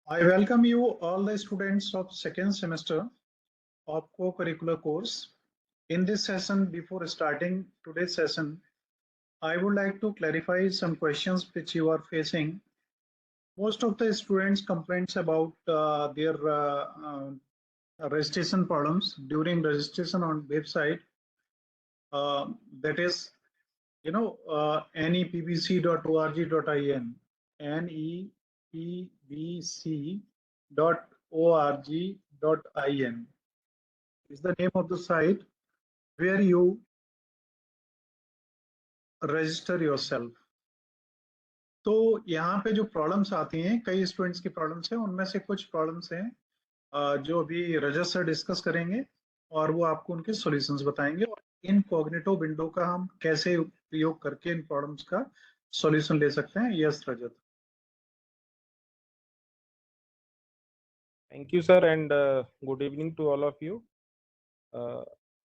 I welcome you all the students of second semester of co-curricular course. In this session, before starting today's session, I would like to clarify some questions which you are facing. Most of the students complaints about their registration problems during registration on website. That is, nepbc.org.in, nepbc.org.in is the name of the site where you register yourself. तो यहाँ पे जो problems आती हैं, कई students की problems हैं, उनमें से कुछ प्रॉब्लम्स हैं जो अभी रजत सर डिस्कस करेंगे और वो आपको उनके सॉल्यूशंस बताएंगे और इन कॉग्निटिव विंडो का हम कैसे उपयोग करके इन प्रॉब्लम्स का सॉल्यूशन ले सकते हैं। Yes Rajat. Thank you sir and good evening to all of you.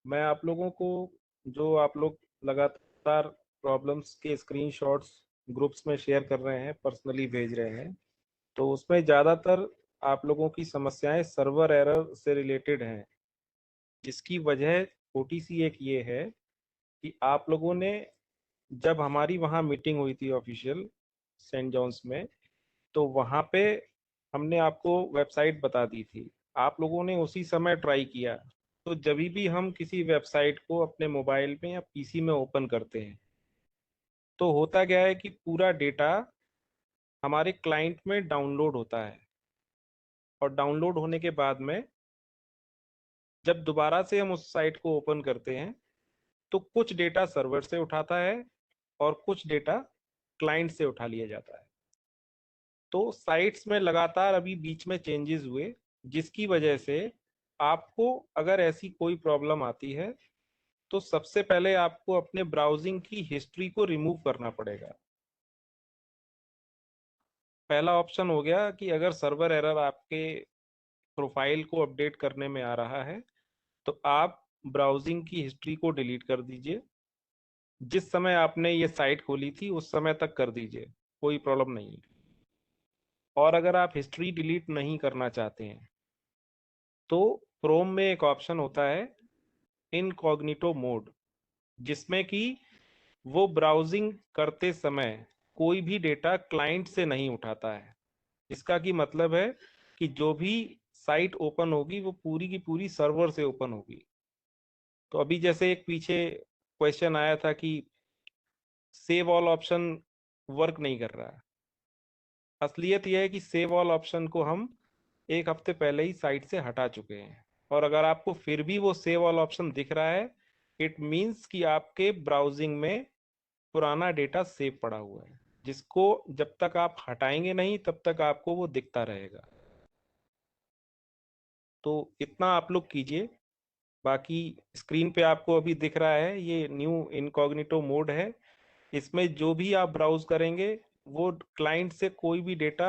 मैं आप लोगों को जो आप लोग लगातार प्रॉब्लम्स के स्क्रीनशॉट्स ग्रुप्स में शेयर कर रहे हैं, पर्सनली भेज रहे हैं, तो उसमें ज़्यादातर आप लोगों की समस्याएं सर्वर एरर से रिलेटेड हैं, जिसकी वजह छोटी सी एक ये है कि आप लोगों ने जब हमारी वहाँ मीटिंग हुई थी ऑफिशियल सेंट जॉन्स में, तो वहाँ पे हमने आपको वेबसाइट बता दी थी, आप लोगों ने उसी समय ट्राई किया। तो जब भी हम किसी वेबसाइट को अपने मोबाइल में या पीसी में ओपन करते हैं तो होता क्या है कि पूरा डेटा हमारे क्लाइंट में डाउनलोड होता है, और डाउनलोड होने के बाद में जब दोबारा से हम उस साइट को ओपन करते हैं तो कुछ डेटा सर्वर से उठाता है और कुछ डेटा क्लाइंट से उठा लिया जाता है। तो साइट्स में लगातार अभी बीच में चेंजेस हुए, जिसकी वजह से आपको अगर ऐसी कोई प्रॉब्लम आती है तो सबसे पहले आपको अपने ब्राउजिंग की हिस्ट्री को रिमूव करना पड़ेगा। पहला ऑप्शन हो गया कि अगर सर्वर एरर आपके प्रोफाइल को अपडेट करने में आ रहा है तो आप ब्राउजिंग की हिस्ट्री को डिलीट कर दीजिए। जिस समय आपने ये साइट खोली थी उस समय तक कर दीजिए, कोई प्रॉब्लम नहीं है। और अगर आप हिस्ट्री डिलीट नहीं करना चाहते हैं तो क्रोम में एक ऑप्शन होता है इनकॉग्निटो मोड, जिसमें कि वो ब्राउजिंग करते समय कोई भी डेटा क्लाइंट से नहीं उठाता है। इसका की मतलब है कि जो भी साइट ओपन होगी वो पूरी की पूरी सर्वर से ओपन होगी। तो अभी जैसे एक पीछे क्वेश्चन आया था कि सेव ऑल ऑप्शन वर्क नहीं कर रहा है। असलियत यह है कि सेव ऑल ऑप्शन को हम एक हफ्ते पहले ही साइट से हटा चुके हैं, और अगर आपको फिर भी वो सेव ऑल ऑप्शन दिख रहा है, इट मीन्स कि आपके ब्राउजिंग में पुराना डेटा सेव पड़ा हुआ है, जिसको जब तक आप हटाएंगे नहीं तब तक आपको वो दिखता रहेगा। तो इतना आप लोग कीजिए। बाकी स्क्रीन पे आपको अभी दिख रहा है ये न्यू इनकॉग्निटो मोड है। इसमें जो भी आप ब्राउज करेंगे वो क्लाइंट से कोई भी डेटा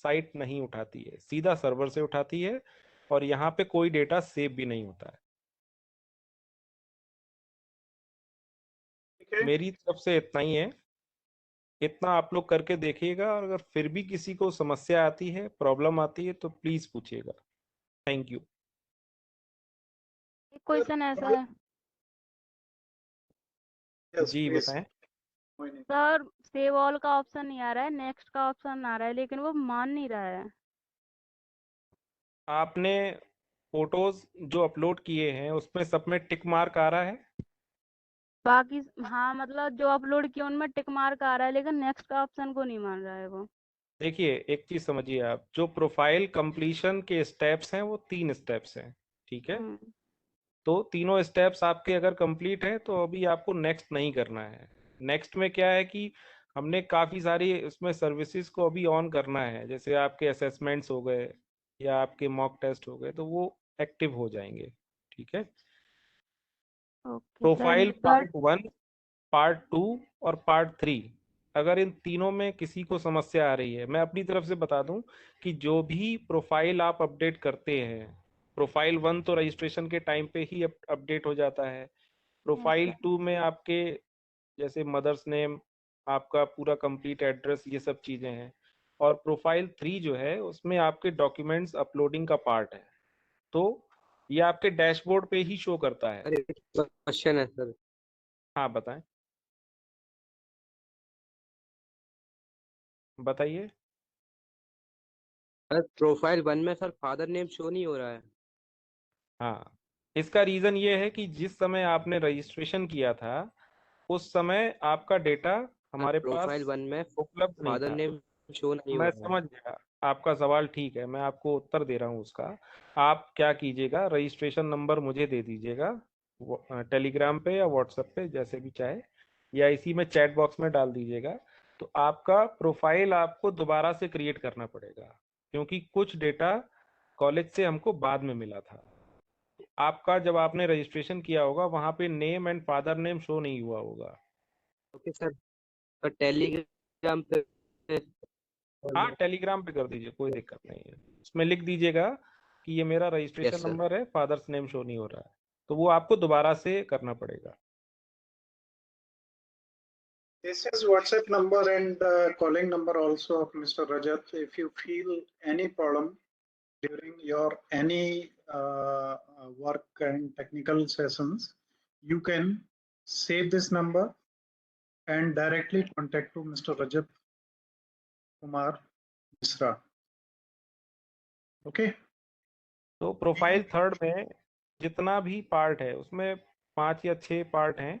साइट नहीं उठाती है, सीधा सर्वर से उठाती है, और यहाँ पे कोई डेटा सेव भी नहीं होता है। मेरी तरफ से इतना ही है, इतना आप लोग करके देखिएगा, और अगर फिर भी किसी को समस्या आती है, प्रॉब्लम आती है, तो प्लीज पूछिएगा। Thank you. एक क्वेश्चन ऐसा है जी बताएं। सर, सेव ऑल का ऑप्शन नहीं आ रहा है, नेक्स्ट का ऑप्शन आ रहा है, लेकिन वो मान नहीं रहा है। आपने फोटोज जो अपलोड किए हैं उसमें सब में टिक मार्क आ रहा है? बाकी हाँ, मतलब जो अपलोड किया उनमें टिक मार्क आ रहा है, लेकिन नेक्स्ट का ऑप्शन को नहीं मान रहा है वो। देखिए एक चीज समझिए, आप जो प्रोफाइल कंप्लीशन के स्टेप्स हैं वो 3 स्टेप्स हैं, ठीक है? तो तीनों स्टेप्स आपके अगर कंप्लीट है तो अभी आपको नेक्स्ट नहीं करना है। नेक्स्ट में क्या है कि हमने काफ़ी सारी उसमें सर्विसेज को अभी ऑन करना है, जैसे आपके असेसमेंट्स हो गए या आपके मॉक टेस्ट हो गए, तो वो एक्टिव हो जाएंगे, ठीक है? Okay profile sir, part 1, part 2 और पार्ट 3, अगर इन तीनों में किसी को समस्या आ रही है, मैं अपनी तरफ से बता दूं कि जो भी प्रोफाइल आप अपडेट करते हैं, प्रोफाइल 1 तो रजिस्ट्रेशन के टाइम पे ही अपडेट हो जाता है। प्रोफाइल 2 में आपके जैसे मदर्स नेम, आपका पूरा कंप्लीट एड्रेस, ये सब चीज़ें हैं। और प्रोफाइल 3 जो है उसमें आपके डॉक्यूमेंट्स अपलोडिंग का पार्ट है। तो ये आपके डैशबोर्ड पे ही शो करता है। अरे क्वेश्चन है सर। हाँ बताएं, बताइए। सर प्रोफाइल 1 में सर फादर नेम शो नहीं हो रहा है। हाँ, इसका रीजन ये है कि जिस समय आपने रजिस्ट्रेशन किया था उस समय आपका डेटा हमारे प्रोफाइल पास 1 में उपलब्ध नहीं फादर था। नेम शो नहीं हो मैं रहा है। समझ गया आपका सवाल, ठीक है, मैं आपको उत्तर दे रहा हूँ उसका। आप क्या कीजिएगा, रजिस्ट्रेशन नंबर मुझे दे दीजिएगा टेलीग्राम पे या व्हाट्सएप पे, जैसे भी चाहे, या इसी में चैट बॉक्स में डाल दीजिएगा। तो आपका प्रोफाइल आपको दोबारा से क्रिएट करना पड़ेगा, क्योंकि कुछ डेटा कॉलेज से हमको बाद में मिला था। तो आपका जब आपने रजिस्ट्रेशन किया होगा वहां पे name and father name show नहीं हुआ होगा। ओके सर, तो टेलीग्राम पे हाँ, टेलीग्राम पे कर दीजिए, कोई दिक्कत नहीं है। उसमें लिख दीजिएगा कि ये मेरा रजिस्ट्रेशन यस सर। नंबर है, फादर्स नेम शो नहीं हो रहा है, तो वो आपको दोबारा से करना पड़ेगा। This is WhatsApp number and calling number also of Mr. Rajat. If you feel any problem during your any work and technical sessions, you can save this number and directly contact to Mr. Rajat Kumar Misra. Okay. तो profile 3 में जितना भी part है उसमें 5 या 6 part हैं।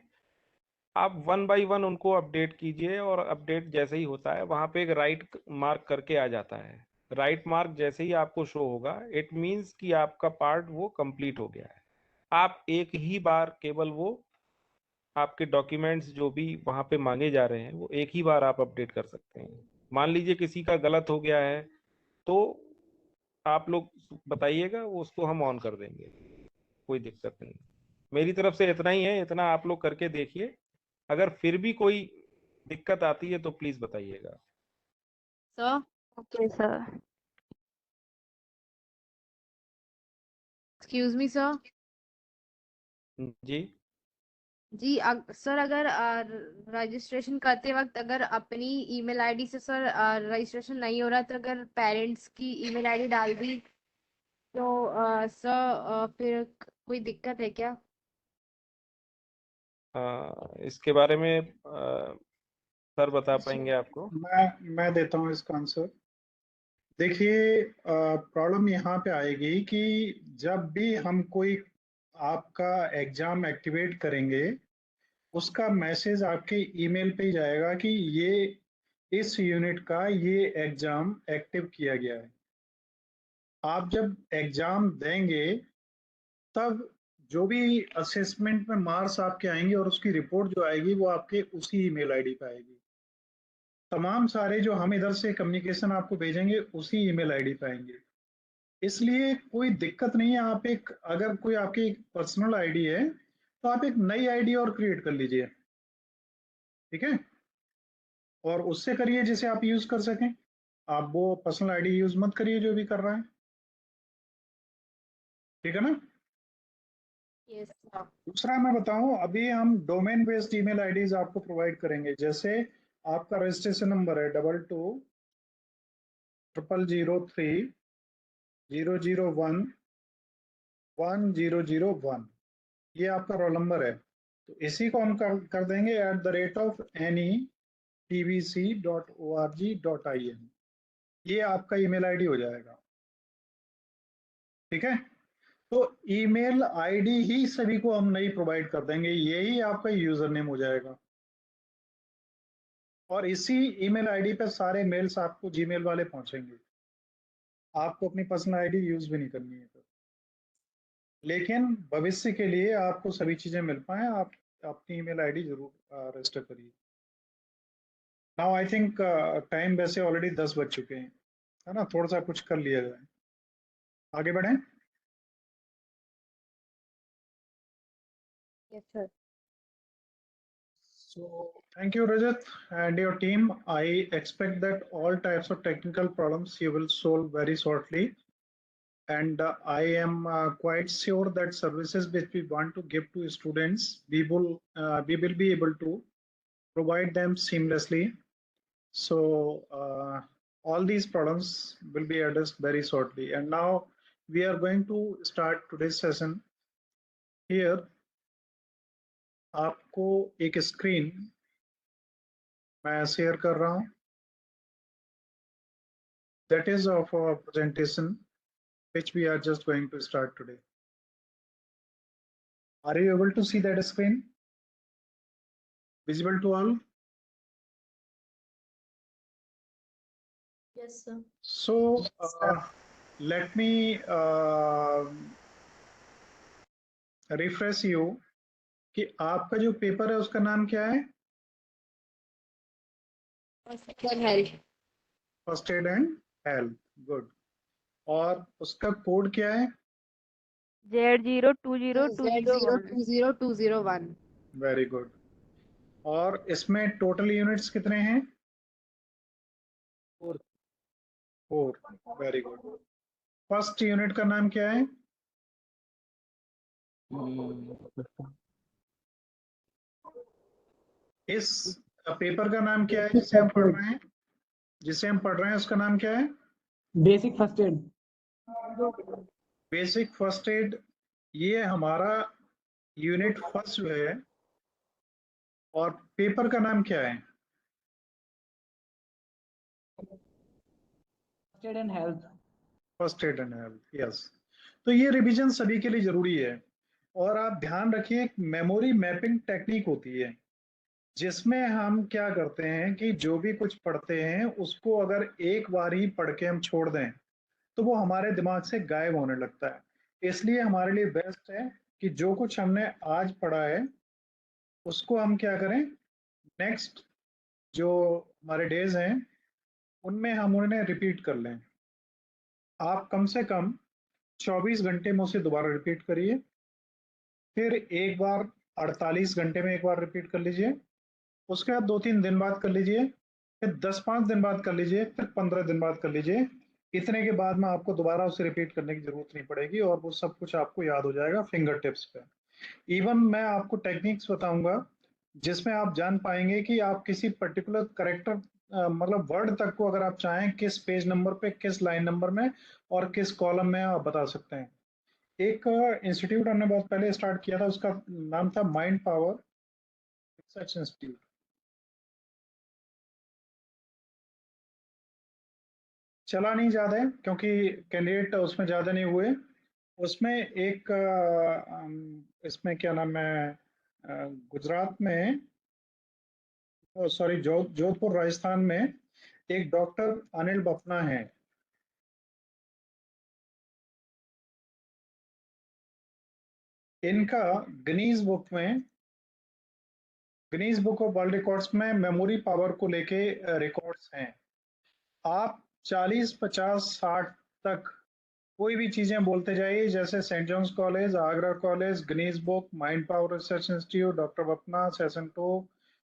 आप 1 bye 1 उनको अपडेट कीजिए, और अपडेट जैसे ही होता है वहां पे एक राइट मार्क करके आ जाता है। राइट मार्क जैसे ही आपको शो होगा, इट मीन्स कि आपका पार्ट वो कंप्लीट हो गया है। आप एक ही बार केवल वो आपके डॉक्यूमेंट्स जो भी वहां पे मांगे जा रहे हैं वो एक ही बार आप अपडेट कर सकते हैं। मान लीजिए किसी का गलत हो गया है तो आप लोग बताइएगा, वो उसको हम ऑन कर देंगे, कोई दिक्कत नहीं। मेरी तरफ से इतना ही है, इतना आप लोग करके देखिए। अगर फिर भी कोई दिक्कत आती है तो प्लीज बताइएगा। Sir okay sir. Excuse me sir. जी जी सर, अगर रजिस्ट्रेशन करते वक्त अगर अपनी ईमेल आईडी से सर रजिस्ट्रेशन नहीं हो रहा, तो अगर पेरेंट्स की ईमेल आईडी डाल दी तो सर फिर कोई दिक्कत है क्या? इसके बारे में सर बता पाएंगे आपको? मैं देता हूँ इसका आंसर। देखिए, प्रॉब्लम यहाँ पे आएगी कि जब भी हम कोई आपका एग्जाम एक्टिवेट करेंगे, उसका मैसेज आपके ईमेल पे ही जाएगा कि ये इस यूनिट का ये एग्जाम एक्टिव किया गया है। आप जब एग्जाम देंगे तब जो भी असेसमेंट में मार्क्स आपके आएंगे और उसकी रिपोर्ट जो आएगी वो आपके उसी ईमेल आईडी पे आएगी। तमाम सारे जो हम इधर से कम्युनिकेशन आपको भेजेंगे उसी ईमेल आईडी पे आएंगे। इसलिए कोई दिक्कत नहीं है। आप एक अगर कोई आपकी पर्सनल आईडी है तो आप एक नई आईडी और क्रिएट कर लीजिए, ठीक है, और उससे करिए जिसे आप यूज कर सकें। आप वो पर्सनल आईडी यूज मत करिए जो भी कर रहा है, ठीक है ना। Yes sir. दूसरा मैं बताऊं, अभी हम डोमेन बेस्ड ईमेल आईडीज आपको प्रोवाइड करेंगे। जैसे आपका रजिस्ट्रेशन नंबर है 220000111001, ये आपका रोल नंबर है। तो इसी को हम कर देंगे @NETBC.org.in। ये आपका ईमेल आईडी हो जाएगा, ठीक है। तो ईमेल आईडी ही सभी को हम नहीं प्रोवाइड कर देंगे, यही आपका यूजर नेम हो जाएगा, और इसी ईमेल आईडी पे सारे मेल्स आपको जीमेल वाले पहुंचेंगे। आपको अपनी पर्सनल आईडी यूज भी नहीं करनी है तो। लेकिन भविष्य के लिए आपको सभी चीजें मिल पाए, आप अपनी ईमेल आईडी जरूर रजिस्टर करिए। नाउ आई थिंक टाइम वैसे ऑलरेडी 10 बज चुके हैं, है ना, थोड़ा सा कुछ कर लिया जाए, आगे बढ़ें। Yes sir. So thank you, Rajat, and your team. I expect that all types of technical problems you will solve very shortly. And I am quite sure that services which we want to give to students, we will be able to provide them seamlessly. So all these problems will be addressed very shortly. And now we are going to start today's session. Here आपको एक screen मैं share कर रहा हूं, that is of our presentation which we are just going to start today. Are you able to see that screen? Visible to all? Yes, sir. So let me refresh you कि आपका जो paper है उसका नाम क्या है? First aid and health. Good. और उसका कोड क्या है? Z020201. Very good. और इसमें टोटल यूनिट्स कितने हैं? 4. Very good. फर्स्ट यूनिट का नाम क्या है? इस पेपर का नाम क्या है जिसे हम पढ़ रहे हैं? उसका नाम क्या है? Basic first aid. Basic first aid. ये हमारा यूनिट फर्स्ट है. और पेपर का नाम क्या है? First aid and health. First aid and health. Yes. तो ये रिवीजन सभी के लिए जरूरी है. और आप ध्यान रखिए, मेमोरी मैपिंग टेक्निक होती है जिसमें हम क्या करते हैं कि जो भी कुछ पढ़ते हैं उसको अगर एक बार ही पढ़ के हम छोड़ दें तो वो हमारे दिमाग से गायब होने लगता है. इसलिए हमारे लिए बेस्ट है कि जो कुछ हमने आज पढ़ा है उसको हम क्या करें, नेक्स्ट जो हमारे डेज हैं उनमें हम उन्हें रिपीट कर लें. आप कम से कम 24 घंटे में उसे दोबारा रिपीट करिए, फिर एक बार 48 घंटे में एक बार रिपीट कर लीजिए, उसके बाद 2-3 दिन बाद कर लीजिए, फिर 10-5 दिन बाद कर लीजिए, फिर 15 दिन बाद कर लीजिए. इतने के बाद में आपको दोबारा उसे रिपीट करने की जरूरत नहीं पड़ेगी और वो सब कुछ आपको याद हो जाएगा फिंगर टिप्स पे. इवन मैं आपको टेक्निक्स बताऊंगा जिसमें आप जान पाएंगे कि आप किसी पर्टिकुलर करेक्टर मतलब वर्ड तक को अगर आप चाहें किस पेज नंबर पे, किस लाइन नंबर में और किस कॉलम में आप बता सकते हैं. एक इंस्टीट्यूट हमने बहुत पहले स्टार्ट किया था, उसका नाम था माइंड पावर रिसर्च इंस्टीट्यूट. चला नहीं ज्यादा है क्योंकि कैंडिडेट उसमें ज्यादा नहीं हुए. उसमें एक इसमें क्या नाम है, गुजरात में, सॉरी जोधपुर राजस्थान में एक डॉक्टर अनिल बफना है. इनका Guinness book of world records में मेमोरी पावर को लेके रिकॉर्ड्स हैं. आप 40, 50, 60 तक कोई भी चीजें बोलते जाइए, जैसे saint John's college, Agra college, Guinness book, mind power research institute, doctor Bapna, session 2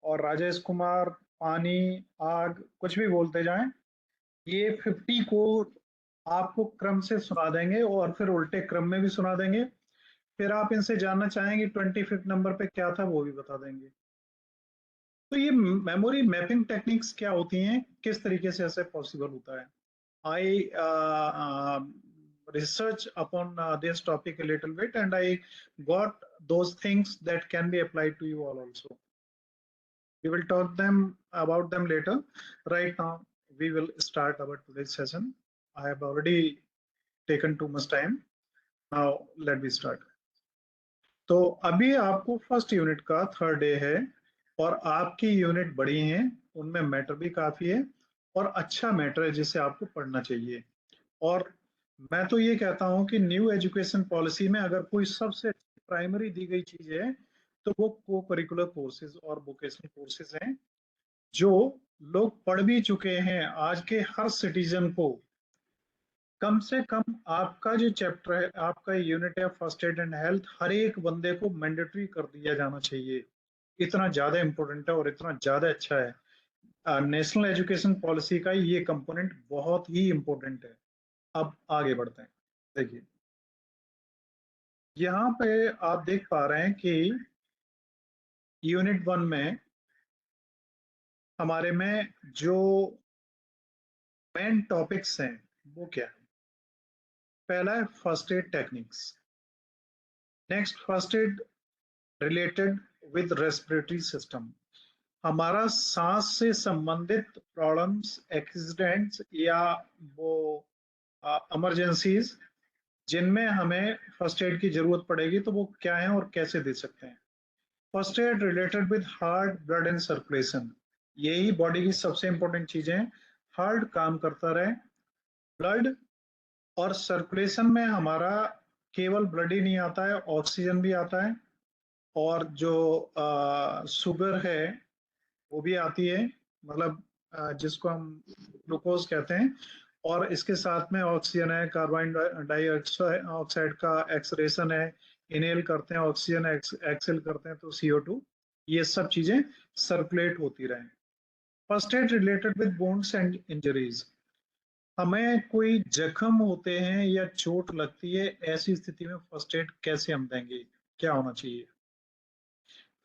और राजेश कुमार, पानी, आग, कुछ भी बोलते जाएं, ये 50 को आपको क्रम से सुना देंगे और फिर उल्टे क्रम में भी सुना देंगे. फिर आप इनसे जानना चाहेंगे 25 नंबर पे क्या था, वो भी बता देंगे. तो ये मेमोरी मैपिंग टेक्निक्स क्या होती हैं, किस तरीके से ऐसे पॉसिबल होता है? I research upon this topic a little bit and I got those things that can be applied to you all also. We will talk about them later. Right now we will start our today's session. I have already taken too much time. Now let me start. तो अभी आपको first unit का third day है और आपकी unit बड़ी हैं, उनमें मैटर भी काफी है और अच्छा मैटर है जिसे आपको पढ़ना चाहिए. और मैं तो ये कहता हूं कि न्यू एजुकेशन पॉलिसी में अगर कोई सबसे प्राइमरी दी गई चीज है तो वो को करिकुलर कोर्सेज और वोकेशनल कोर्सेज हैं जो लोग पढ़ भी चुके हैं. आज के हर सिटीजन को कम से कम आपका जो चैप्टर है, आपका यूनिट है फर्स्ट एड एंड हेल्थ, हर एक बंदे को मैंडेटरी कर दिया जाना चाहिए. इतना ज्यादा इंपॉर्टेंट है और इतना ज्यादा अच्छा है. नेशनल एजुकेशन पॉलिसी का ये कंपोनेंट बहुत ही इंपॉर्टेंट है. अब आगे बढ़ते हैं. देखिए यहाँ पे आप देख पा रहे हैं कि यूनिट 1 में हमारे में जो मेन टॉपिक्स हैं वो क्या है? पहला है first aid techniques, next first aid related with respiratory system, हमारा सांस से संबंधित प्रॉब्लम्स, एक्सीडेंट्स या वो इमरजेंसीज जिनमें हमें फर्स्ट एड की जरूरत पड़ेगी तो वो क्या है और कैसे दे सकते हैं। First aid related with heart, blood and circulation, यही बॉडी की सबसे इंपॉर्टेंट चीजें हैं। हार्ट काम करता रहे, ब्लड और सर्कुलेशन में हमारा केवल ब्लड ही नहीं आता है, ऑक्सीजन भी आता है, और जो शुगर है वो भी आती है, मतलब जिसको हम ग्लूकोज कहते हैं, और इसके साथ में ऑक्सीजन है, कार्बन डाइऑक्साइड का एक्सरेशन है, इनहेल करते हैं ऑक्सीजन, एक्सेल करते हैं तो CO2, ये सब चीजें सर्कुलेट होती रहे। First aid related with bones and injuries, हमें कोई जख्म होते हैं या चोट लगती है, ऐसी स्थिति में फर्स्ट एड कैसे हम देंगे, क्या होना चाहिए।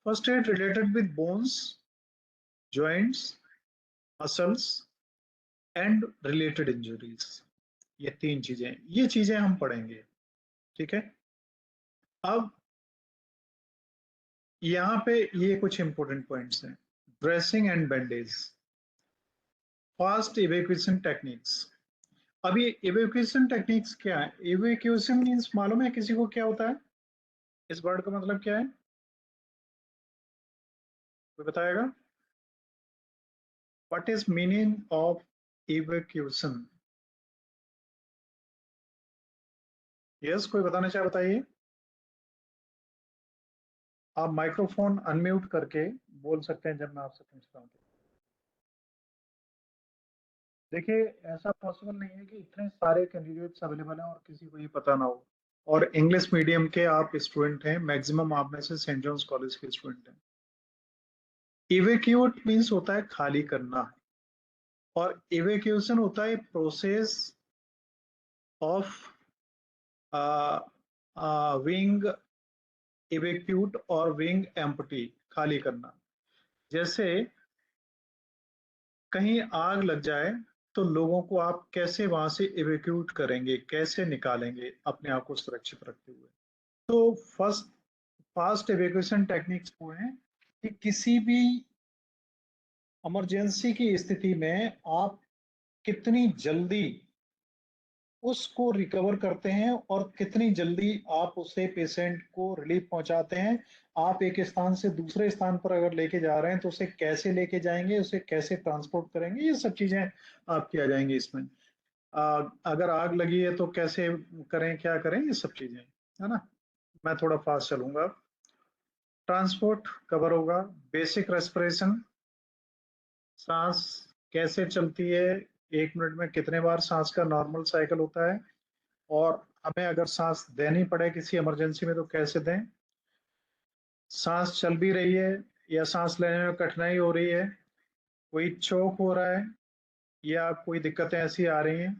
First aid related with bones, joints, muscles and related injuries, ये 3 चीजें, ये चीजें हम पढ़ेंगे, ठीक है। अब यहाँ पे ये कुछ इंपॉर्टेंट पॉइंट्स हैं। Dressing and bandage, fast evacuation techniques. अभी इवैक्यूएशन टेक्निक्स क्या है? इवैक्यूएशन मींस मालूम है किसी को क्या होता है? इस वर्ड का मतलब क्या है, कोई बताएगा? What is meaning of evacuation? Yes, कोई बताना चाहे बताइए। आप माइक्रोफोन अनम्यूट करके बोल सकते हैं जब मैं आपसे पूछता हूँ। देखिए, ऐसा पॉसिबल नहीं है कि इतने सारे कैंडिडेट्स अवेलेबल हैं और किसी को ये पता ना हो, और इंग्लिश मीडियम के आप स्टूडेंट हैं, मैक्सिमम आप में से सेंट जॉन्स कॉलेज के स्टूडेंट हैं। इवैक्यूएट मींस होता है खाली करना, और इवैक्यूएशन होता है प्रोसेस ऑफ विंग इवैक्यूट और विंग एम्प्टी, खाली करना। जैसे कहीं आग लग जाए तो लोगों को आप कैसे वहां से इवैक्यूट करेंगे, कैसे निकालेंगे अपने आप को सुरक्षित रखते हुए। तो फास्ट इवैक्यूएशन टेक्निक्स वो हैं कि किसी भी इमरजेंसी की स्थिति में आप कितनी जल्दी उसको रिकवर करते हैं और कितनी जल्दी आप उसे पेशेंट को रिलीफ पहुंचाते हैं। आप एक स्थान से दूसरे स्थान पर अगर लेके जा रहे हैं तो उसे कैसे लेके जाएंगे, उसे कैसे ट्रांसपोर्ट करेंगे, ये सब चीजें आपकी आ जाएंगी इसमें। अगर आग लगी है तो कैसे करें, क्या करें, ये सब चीजें, है ना। मैं थोड़ा फास्ट चलूंगा। ट्रांसपोर्ट कवर होगा, बेसिक रेस्पिरेशन, सांस कैसे चलती है, 1 मिनट में कितने बार सांस का नॉर्मल साइकिल होता है, और हमें अगर सांस देनी पड़े किसी इमरजेंसी में तो कैसे दें, सांस चल भी रही है या सांस लेने में कठिनाई हो रही है, कोई चोक हो रहा है या कोई दिक्कतें ऐसी आ रही हैं,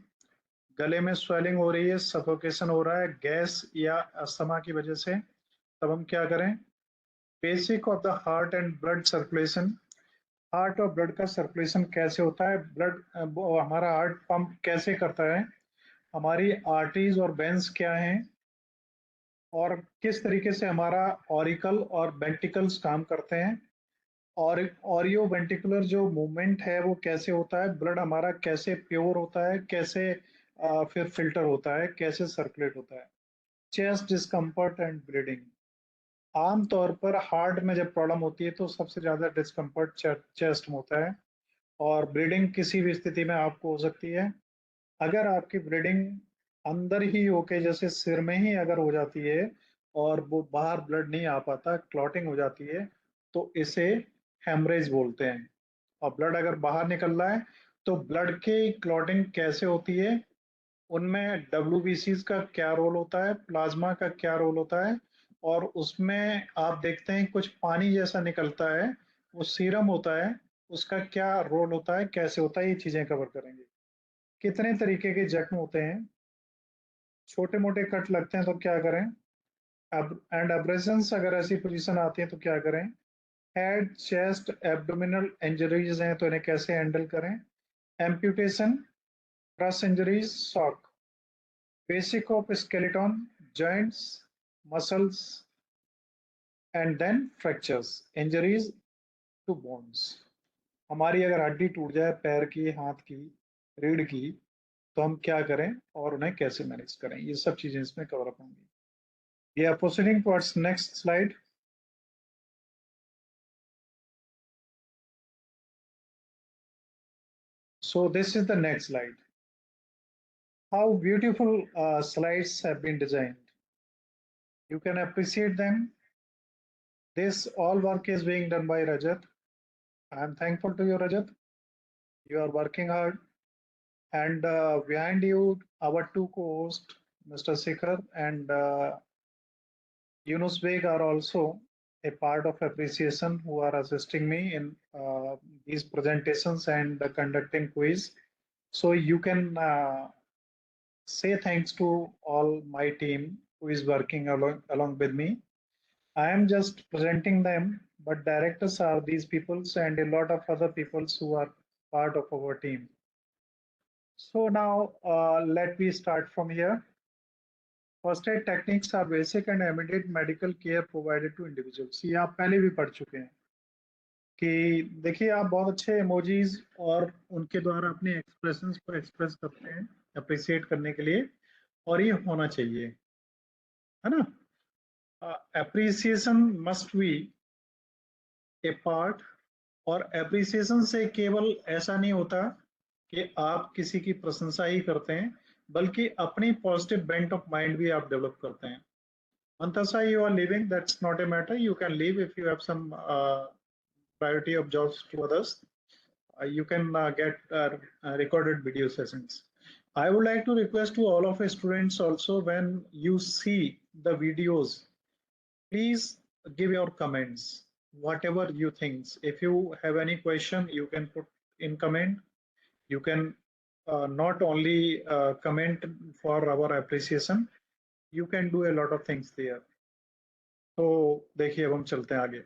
गले में स्वेलिंग हो रही है, सफोकेशन हो रहा है गैस या अस्थमा की वजह से, तब हम क्या करें। Basic of the heart and blood circulation, heart और ब्लड का सर्कुलेशन कैसे होता है, ब्लड हमारा हार्ट पंप कैसे करता है, हमारी आर्टरीज और वेन्स क्या हैं, और किस तरीके से हमारा ऑरिकल और वेंटिकल्स काम करते हैं, और ऑरियो वेंटिकुलर जो मूवमेंट है वो कैसे होता है, ब्लड हमारा कैसे प्योर होता है, कैसे फिर फिल्टर होता है, कैसे सर्कुलेट होता है। चेस्ट डिस्कम्फर्ट एंड ब्लीडिंग, आमतौर पर हार्ट में जब प्रॉब्लम होती है तो सबसे ज्यादा डिस्कम्फर्ट चेस्ट में होता है, और ब्लीडिंग किसी भी स्थिति में आपको हो सकती है। अगर आपकी ब्लीडिंग अंदर ही होके, जैसे सिर में ही अगर हो जाती है और वो बाहर ब्लड नहीं आ पाता, क्लॉटिंग हो जाती है, तो इसे हेमरेज बोलते हैं। और ब्लड अगर बाहर निकल रहा है तो ब्लड की क्लॉटिंग कैसे होती है, उनमें WBCs का क्या रोल होता है, प्लाज्मा का क्या रोल होता है, और उसमें आप देखते हैं कुछ पानी जैसा निकलता है, वो सीरम होता है, उसका क्या रोल होता है, कैसे होता है, ये चीजें कवर करेंगे। कितने तरीके के जख्म होते हैं, छोटे मोटे कट लगते हैं तो क्या करें, एंड एब्रेशंस अगर ऐसी पोजीशन आती है तो क्या करें, हेड, चेस्ट, एब्डोमिनल इंजरीज हैं तो इन्हें कैसे हैंडल करें, amputation Crush injuries, shock. Basic of skeleton, joints, muscles, and then fractures. Injuries to bones. हमारी अगर हड्डी टूट जाए पैर की, हाथ की, रीढ़ की, तो हम क्या करें और उन्हें कैसे मैनेज करें, ये सब चीजें इसमें कवर अप होंगी। Yeah, proceeding towards next slide. So this is the next slide. How beautiful slides have been designed. You can appreciate them. This all work is being done by Rajat. I am thankful to you, Rajat. You are working hard. And behind you, our two co-hosts, Mr. Sikhar and Yunus Beg, are also a part of appreciation who are assisting me in these presentations and conducting quiz. So you can say thanks to all my team who is working along with me. I am just presenting them, but directors are these peoples and a lot of other peoples who are part of our team. So now let me start from here. First aid techniques are basic and immediate medical care provided to individuals. ये आप पहले भी पढ़ चुके हैं कि देखिए आप बहुत अच्छे इमोजीज और उनके द्वारा अपने एक्सप्रेशंस को एक्सप्रेस करते हैं अप्रिशिएट करने के लिए, और ये होना चाहिए, है ना। Appreciation must be A part, और एप्रिसिएशन से केवल ऐसा नहीं होता कि आप किसी की प्रशंसा ही करते हैं, बल्कि अपनी पॉजिटिव बेंट ऑफ माइंड भी आप डेवलप करते हैं। Mantasha, you are leaving, that's not a matter. You can leave if you have some priority of jobs to others. You can get recorded video sessions. I would like to request to all of our students also, when you see the videos, please give your comments, whatever you think. If you have any question, you can put in comment. You can not only comment for our appreciation, you can do a lot of things there. तो देखिए अब हम चलते हैं आगे।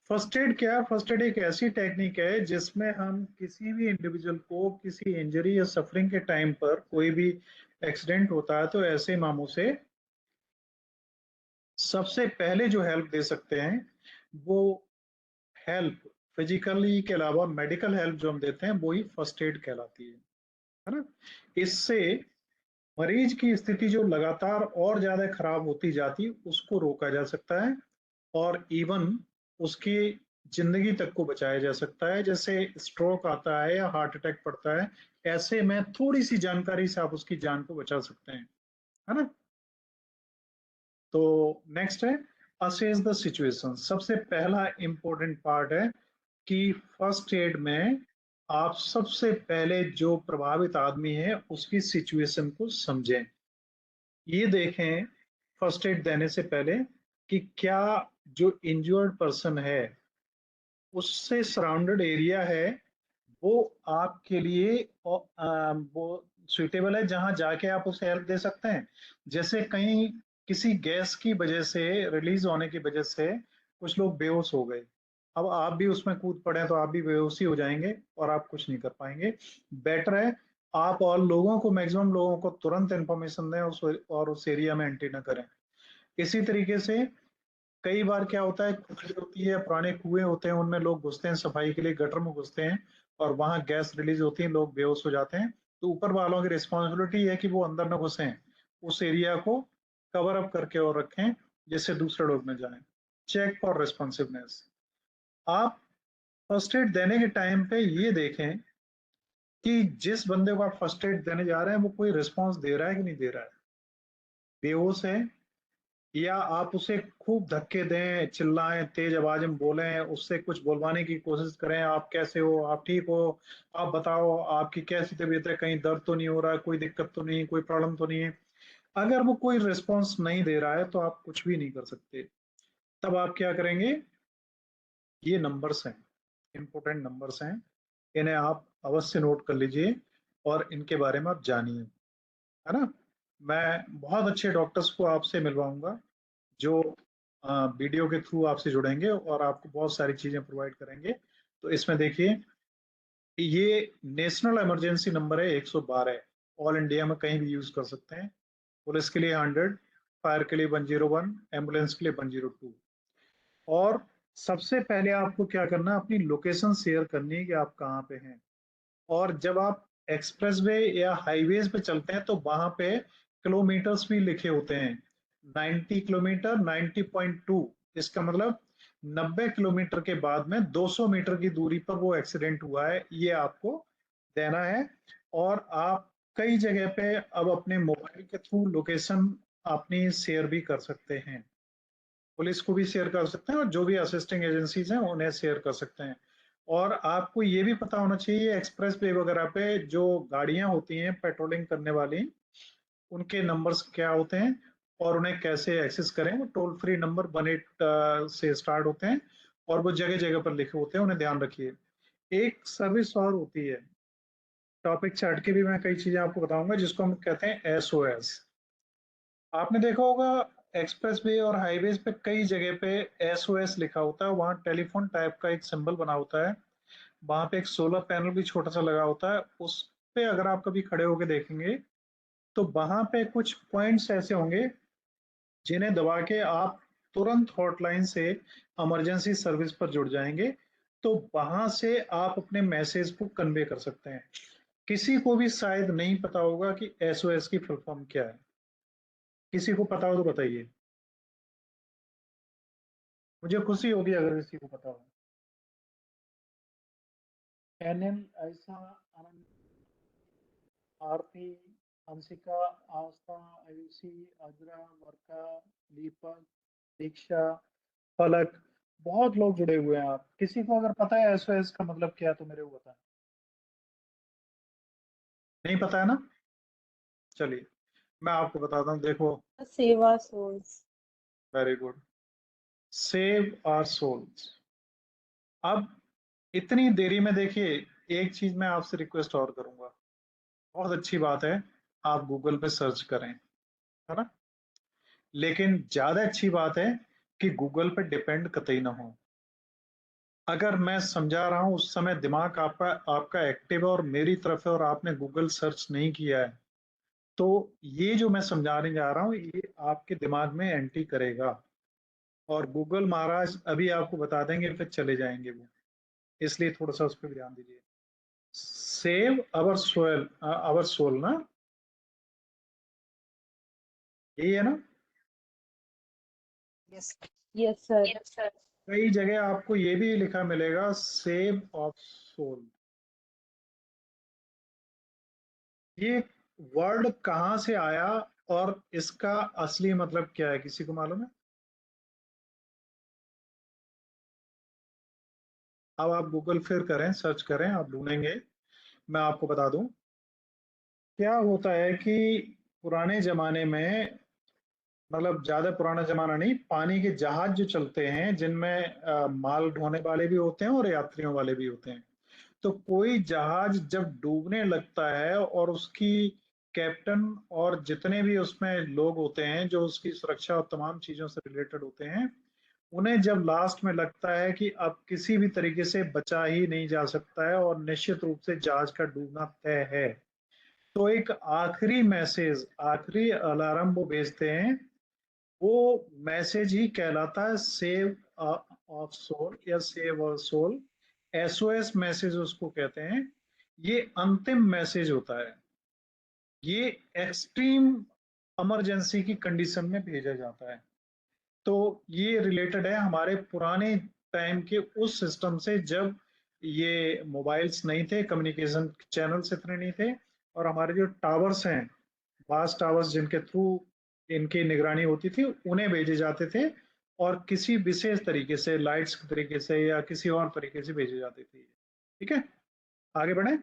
First aid क्या है? First aid एक ऐसी टेक्निक है जिसमें हम किसी भी इंडिविजुअल को किसी इंजरी या सफरिंग के टाइम पर, कोई भी एक्सीडेंट होता है तो ऐसे मामलों से सबसे पहले जो हेल्प दे सकते हैं वो हेल्प फिजिकली के अलावा मेडिकल हेल्प जो हम देते हैं वो ही फर्स्ट एड कहलाती है ना। इससे मरीज की स्थिति जो लगातार और ज्यादा खराब होती जाती उसको रोका जा सकता है, और इवन उसकी जिंदगी तक को बचाया जा सकता है। जैसे स्ट्रोक आता है या हार्ट अटैक पड़ता है, ऐसे में थोड़ी सी जानकारी से आप उसकी जान को बचा सकते हैं, है ना। तो नेक्स्ट है असेस द सिचुएशन। सबसे पहला इंपॉर्टेंट पार्ट है कि फर्स्ट एड में आप सबसे पहले जो प्रभावित आदमी है उसकी सिचुएशन को समझें। ये देखें फर्स्ट एड देने से पहले कि क्या जो इंजर्ड पर्सन है उससे सराउंडेड एरिया है वो आपके लिए वो सुइटेबल है जहां जाके आप उसे हेल्प दे सकते हैं। जैसे कहीं किसी गैस की वजह से, रिलीज होने की वजह से कुछ लोग बेहोश हो गए, अब आप भी उसमें कूद पड़े तो आप भी बेहोशी हो जाएंगे और आप कुछ नहीं कर पाएंगे। बेटर है आप और लोगों को, मैक्सिमम लोगों को तुरंत इंफॉर्मेशन दें और उस एरिया में एंट्री न करें। इसी तरीके से कई बार क्या होता है, खुली होती है, पुराने कुएं होते हैं, उनमें लोग घुसते हैं सफाई के लिए, गटर में घुसते हैं और वहां गैस रिलीज होती है, लोग बेहोश हो जाते हैं। तो ऊपर वालों की रिस्पॉन्सिबिलिटी है कि वो अंदर न घुसें, उस एरिया को कवर अप करके और रखें जिससे दूसरे लोग न जाएं। Check for responsiveness. आप फर्स्ट एड देने के टाइम पे ये देखें कि जिस बंदे को आप फर्स्ट एड देने जा रहे हैं वो कोई रिस्पॉन्स दे रहा है कि नहीं दे रहा है, बेहोश है, या आप उसे खूब धक्के दें, चिल्लाएं, तेज आवाज में बोलें, उससे कुछ बोलवाने की कोशिश करें, आप कैसे हो, आप ठीक हो, आप बताओ आपकी कैसी तबीयत है, कहीं दर्द तो नहीं हो रहा है, कोई दिक्कत तो नहीं, कोई प्रॉब्लम तो नहीं है। अगर वो कोई रिस्पॉन्स नहीं दे रहा है तो आप कुछ भी नहीं कर सकते। तब आप क्या करेंगे, ये नंबर्स हैं, इंपॉर्टेंट नंबर्स हैं, इन्हें आप अवश्य नोट कर लीजिए और इनके बारे में आप जानिए, है ना। मैं बहुत अच्छे डॉक्टर्स को आपसे मिलवाऊंगा जो वीडियो के थ्रू आपसे जुड़ेंगे और आपको बहुत सारी चीजें प्रोवाइड करेंगे। तो इसमें देखिए ये नेशनल इमरजेंसी नंबर है 112, ऑल इंडिया में कहीं भी यूज कर सकते हैं। पुलिस के लिए 100, फायर के लिए 101, एम्बुलेंस के लिए 102। और सबसे पहले आपको क्या करना है, अपनी लोकेशन शेयर करनी है कि आप कहाँ पे हैं। और जब आप एक्सप्रेसवे या हाईवेज पे चलते हैं तो वहां पे किलोमीटर्स भी लिखे होते हैं। 90 किलोमीटर, 90.2, इसका मतलब 90 किलोमीटर के बाद में 200 मीटर की दूरी पर वो एक्सीडेंट हुआ है, ये आपको देना है। और आप कई जगह पे अब अपने मोबाइल के थ्रू लोकेशन अपनी शेयर भी कर सकते हैं। पुलिस को भी शेयर कर सकते हैं और जो भी असिस्टिंग एजेंसीज हैं उन्हें शेयर कर सकते हैं। और आपको ये भी पता होना चाहिए एक्सप्रेस वे वगैरह पे जो गाड़ियां होती हैं पेट्रोलिंग करने वाली, उनके नंबर्स क्या होते हैं और उन्हें कैसे एक्सेस करें। वो टोल फ्री नंबर 18 से स्टार्ट होते हैं और वो जगह जगह पर लिखे होते हैं, उन्हें ध्यान रखिए। एक सर्विस और होती है, टॉपिक छाट के भी मैं कई चीजें आपको बताऊंगा, जिसको हम कहते हैं SOS। आपने देखा होगा एक्सप्रेस वे और हाईवेज पे कई जगह पे SOS लिखा होता है, वहां टेलीफोन टाइप का एक सिंबल बना होता है, वहां पे एक सोलर पैनल भी छोटा सा लगा होता है। उस पे अगर आप कभी खड़े होकर देखेंगे तो वहां पे कुछ पॉइंट्स ऐसे होंगे जिन्हें दबा के आप तुरंत हॉटलाइन से इमरजेंसी सर्विस पर जुड़ जाएंगे। तो वहां से आप अपने मैसेज को कन्वे कर सकते हैं। किसी को भी शायद नहीं पता होगा कि SOS की फुल फॉर्म क्या है। किसी को पता हो तो बताइए, मुझे खुशी होगी अगर किसी को पता हो। NN, ऐसा, आनंद, आरती, हंसिका, आस्था, आयुषी, अजरा, वर्षा, दीपक, दीक्षा, फलक, बहुत लोग जुड़े हुए हैं। आप किसी को अगर पता है SOS का मतलब क्या है तो मेरे को बताएं। नहीं पता है ना? चलिए मैं आपको बताता हूँ, देखो। Save our souls. Very good, save our souls. अब इतनी देरी में देखिए, एक चीज मैं आपसे रिक्वेस्ट और करूंगा। बहुत अच्छी बात है आप गूगल पे सर्च करें, है ना, लेकिन ज्यादा अच्छी बात है कि गूगल पे डिपेंड कतई ना हो। अगर मैं समझा रहा हूं उस समय दिमाग आपका आपका एक्टिव है और मेरी तरफ है और आपने गूगल सर्च नहीं किया है, तो ये जो मैं समझाने जा रहा हूँ ये आपके दिमाग में एंट्री करेगा और गूगल महाराज अभी आपको बता देंगे, फिर चले जाएंगे वो। इसलिए थोड़ा सा उस पर ध्यान दीजिए। Save our soul, our soul ना, यही है ना? Yes. Yes, sir. कई जगह आपको ये भी लिखा मिलेगा सेव ऑफ सोल। ये वर्ड कहाँ से आया और इसका असली मतलब क्या है, किसी को मालूम है? अब आप गूगल फिर करें, सर्च करें, आप ढूंढेंगे। मैं आपको बता दूं क्या होता है कि पुराने जमाने में, मतलब ज्यादा पुराना जमाना नहीं, पानी के जहाज जो चलते हैं जिनमें माल ढोने वाले भी होते हैं और यात्रियों वाले भी होते हैं। तो कोई जहाज जब डूबने लगता है और उसकी कैप्टन और जितने भी उसमें लोग होते हैं जो उसकी सुरक्षा और तमाम चीजों से रिलेटेड होते हैं, उन्हें जब लास्ट में लगता है कि अब किसी भी तरीके से बचा ही नहीं जा सकता है और निश्चित रूप से जहाज का डूबना तय है, तो एक आखिरी मैसेज, आखिरी अलार्म वो भेजते हैं। वो मैसेज ही कहलाता है सेव ऑफ सोल या save of soul. SOS message उसको कहते हैं। ये अंतिम मैसेज होता है, ये एक्सट्रीम इमरजेंसी की कंडीशन में भेजा जाता है। तो ये रिलेटेड है हमारे पुराने टाइम के उस सिस्टम से, जब ये मोबाइल्स नहीं थे, कम्युनिकेशन चैनल्स इतने नहीं थे, और हमारे जो टावर्स हैं, वास्ट टावर्स जिनके थ्रू इनकी निगरानी होती थी, उन्हें भेजे जाते थे और किसी विशेष तरीके से, लाइट्स के तरीके से या किसी और तरीके से भेजे जाते थे। ठीक है, आगे बढ़े।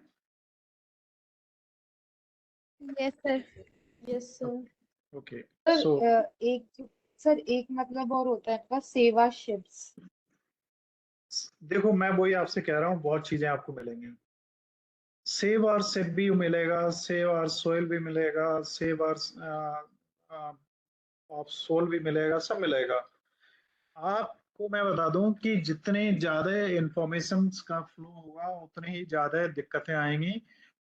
Yes, sir. Yes, sir. Okay, Sir, सो एक मतलब और होता है आपका सेवा शिप्स। देखो मैं वही आपसे कह रहा हूँ, बहुत चीजें आपको मिलेंगी। सेव आवर सिप भी मिलेगा, सेव आवर सोइल भी मिलेगा, सेव आवर ऑफ सोल भी मिलेगा, सब मिलेगा। आप आपको मैं बता दूं कि जितने ज्यादा इंफॉर्मेशन का फ्लो होगा उतनी ही ज्यादा दिक्कतें आएंगी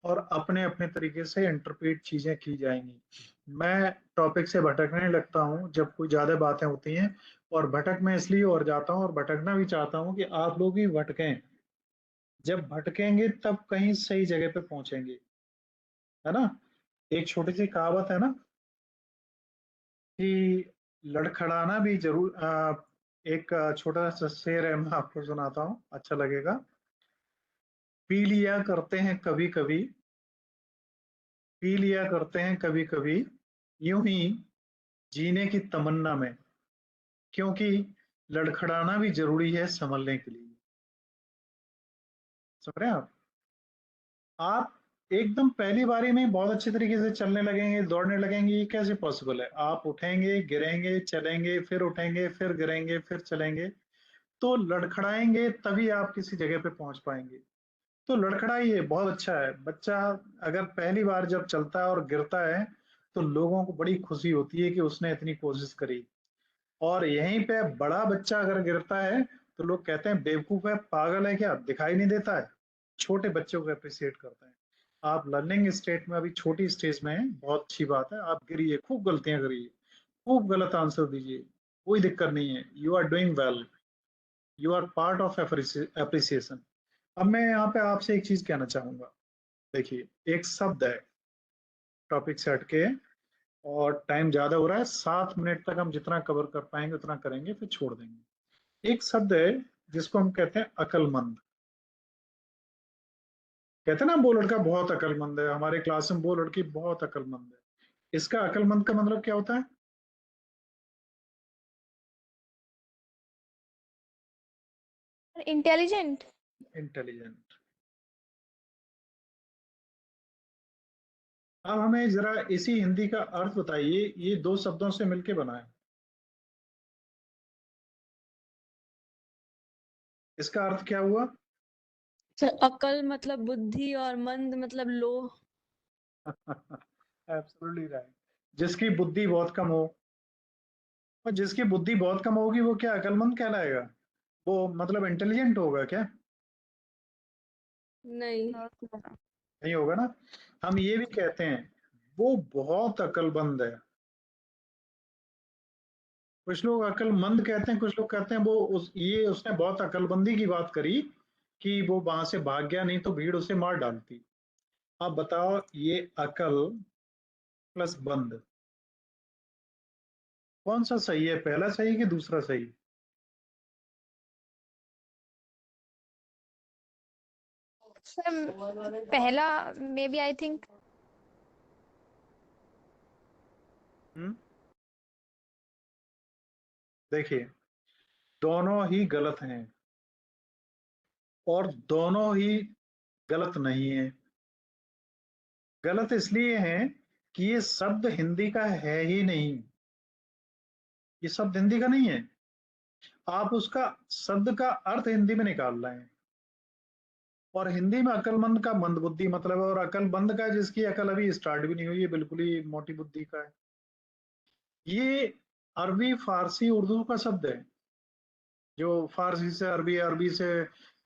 और अपने अपने तरीके से इंटरप्रेट चीजें की जाएंगी। मैं टॉपिक से भटकने लगता हूं जब कोई ज्यादा बातें होती हैं, और भटक मैं इसलिए और जाता हूं और भटकना भी चाहता हूं कि आप लोग भी भटकें। जब भटकेंगे तब कहीं सही जगह पे पहुंचेंगे, है ना। एक छोटी सी कहावत है ना कि लड़खड़ाना भी जरूर एक छोटा सा शेर है, मैं आपको सुनाता हूँ, अच्छा लगेगा। पी लिया करते हैं कभी कभी, पी लिया करते हैं कभी कभी, यूं ही जीने की तमन्ना में, क्योंकि लड़खड़ाना भी जरूरी है संभलने के लिए। समझ रहे हैं आप एकदम पहली बारी में बहुत अच्छे तरीके से चलने लगेंगे, दौड़ने लगेंगे, ये कैसे पॉसिबल है? आप उठेंगे, गिरेंगे, चलेंगे, फिर उठेंगे, फिर गिरेंगे, फिर चलेंगे, तो लड़खड़ाएंगे तभी आप किसी जगह पे पहुंच पाएंगे। तो लड़खड़ाइए, बहुत अच्छा है। बच्चा अगर पहली बार जब चलता है और गिरता है तो लोगों को बड़ी खुशी होती है कि उसने इतनी कोशिश करी। और यहीं पे बड़ा बच्चा अगर गिरता है तो लोग कहते हैं बेवकूफ है, पागल है क्या, दिखाई नहीं देता है। छोटे बच्चों को अप्रिशिएट करते हैं। आप लर्निंग स्टेट में अभी छोटी स्टेज में हैं, बहुत अच्छी बात है। आप गिरिए, खूब गलतियां करिए, खूब गलत आंसर दीजिए, कोई दिक्कत नहीं है। You are doing well, you are part of appreciation. अब मैं यहाँ पे आपसे एक चीज कहना चाहूंगा। देखिए, एक शब्द है, टॉपिक से हटके, और टाइम ज्यादा हो रहा है, 7 मिनट तक हम जितना कवर कर पाएंगे उतना करेंगे, फिर छोड़ देंगे। एक शब्द है जिसको हम कहते हैं अकलमंद। कहते हैं ना वो लड़का बहुत अकलमंद है, हमारे क्लास में वो लड़की बहुत अकलमंद है। इसका अकलमंद का मतलब क्या होता है? इंटेलिजेंट। इंटेलिजेंट। अब हमें जरा इसी हिंदी का अर्थ बताइए, ये दो शब्दों से मिलके बना है, इसका अर्थ क्या हुआ? सर अकल मतलब बुद्धि और मंद मतलब लो। Absolutely right. जिसकी बुद्धि बहुत कम हो, और जिसकी बुद्धि बहुत कम होगी वो क्या अकलमंद कहलाएगा? वो मतलब इंटेलिजेंट होगा क्या? नहीं। नहीं होगा ना। हम ये भी कहते हैं वो बहुत अकलमंद है। कुछ लोग अकलमंद कहते हैं, कुछ लोग कहते हैं वो उसने बहुत अकलमंदी की बात करी कि वो वहां से भाग गया, नहीं तो भीड़ उसे मार डालती। आप बताओ, ये अकल प्लस बंद कौन सा सही है? पहला सही कि दूसरा सही? सर पहला मे बी आई थिंक। देखिए, दोनों ही गलत हैं और दोनों ही गलत नहीं है। गलत इसलिए है कि ये शब्द हिंदी का है ही नहीं, ये शब्द हिंदी का नहीं है। आप उसका शब्द का अर्थ हिंदी में निकाल रहे हैं, और हिंदी में अकलमंद का मंद बुद्धि मतलब है, और अकलमंद का जिसकी अकल अभी स्टार्ट भी नहीं हुई है, बिल्कुल ही मोटी बुद्धि का है। ये अरबी, फारसी, उर्दू का शब्द है, जो फारसी से अरबी, अरबी से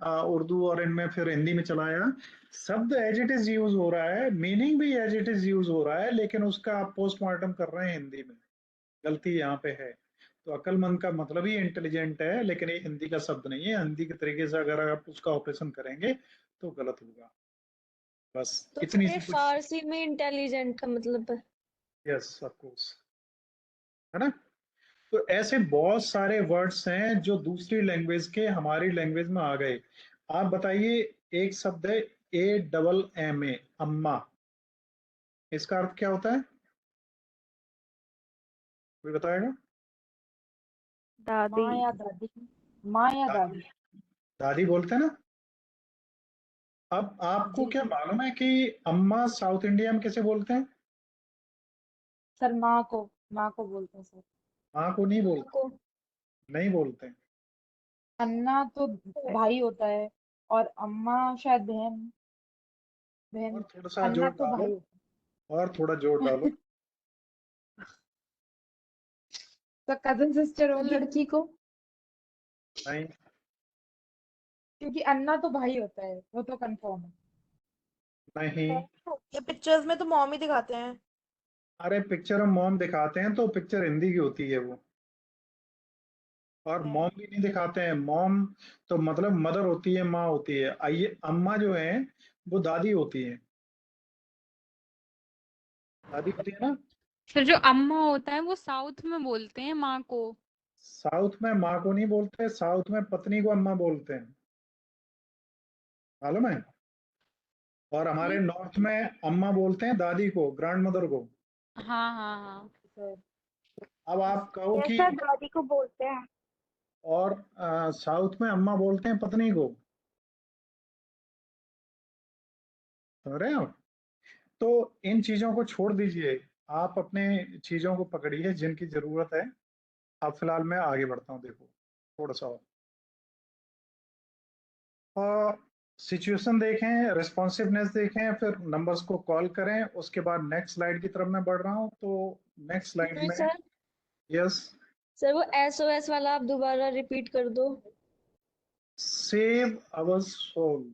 उर्दू, और इनमें फिर हिंदी में चलाया। शब्द एज इट इज यूज हो रहा है, मीनिंग भी एज इट इज यूज हो रहा है, लेकिन उसका आप पोस्टमार्टम कर रहे हैं हिंदी में। गलती यहाँ पे है। तो अकलमंद का मतलब ही इंटेलिजेंट है, लेकिन ये हिंदी का शब्द नहीं है। हिंदी के तरीके से अगर आप उसका ऑपरेशन करेंगे तो गलत होगा। बस तो इतनी ये सी कुछ। फारसी में इंटेलिजेंट का मतलब है। यस ऑफ कोर्स, है ना। तो ऐसे बहुत सारे वर्ड्स हैं जो दूसरी लैंग्वेज के हमारी लैंग्वेज में आ गए। आप बताइए, एक शब्द है AMMA, अम्मा, इसका अर्थ क्या होता है? कोई बताएगा? दादी। माँ या दादी। माँ या दादी। दादी बोलते हैं ना। अब आपको जी क्या मालूम है कि अम्मा साउथ इंडिया में कैसे बोलते हैं? सर, माँ को बोलते हैं सर। माँ को नहीं बोलते, को नहीं बोलते। अन्ना तो भाई होता है, और अम्मा शायद बहन। बहन। और थोड़ा सा अन्ना जोर तो डालो, भाई होता और थोड़ा जोर डालो। है। तो कजन सिस्टर तो होगी। लड़की को नहीं, क्योंकि अन्ना तो भाई होता है, वो तो कंफर्म है। नहीं। ये पिक्चर्स में तो मॉम ही दिखाते हैं। अरे पिक्चर में मॉम दिखाते हैं तो पिक्चर हिंदी की होती है वो, और मॉम भी नहीं दिखाते हैं। मॉम तो मतलब मदर होती है, माँ होती है। आइए, अम्मा जो है वो दादी होती है, दादी होती है ना। सर जो अम्मा होता है वो साउथ में बोलते हैं माँ को। साउथ में माँ को नहीं बोलते, साउथ में पत्नी को अम्मा बोलते हैं, मालूम है। और हमारे नहीं। नॉर्थ में अम्मा बोलते हैं दादी को, ग्रैंड मदर को। हाँ हाँ हाँ। सर अब आप कहो कि सर दादी को बोलते हैं। और साउथ में अम्मा बोलते हैं पत्नी को, समझ रहे हो। तो इन चीजों को छोड़ दीजिए, आप अपने चीजों को पकड़िए जिनकी जरूरत है। अब फिलहाल मैं आगे बढ़ता हूँ, देखो थोड़ा सा और सिचुएशन देखें, रिस्पॉन्सिवनेस देखें, फिर नंबर्स को कॉल करें। उसके बाद नेक्स्ट स्लाइड की तरफ मैं बढ़ रहा हूँ। तो नेक्स्ट स्लाइड में, सर यस, सर वो SOS वाला आप दोबारा रिपीट कर दो। Save our soul.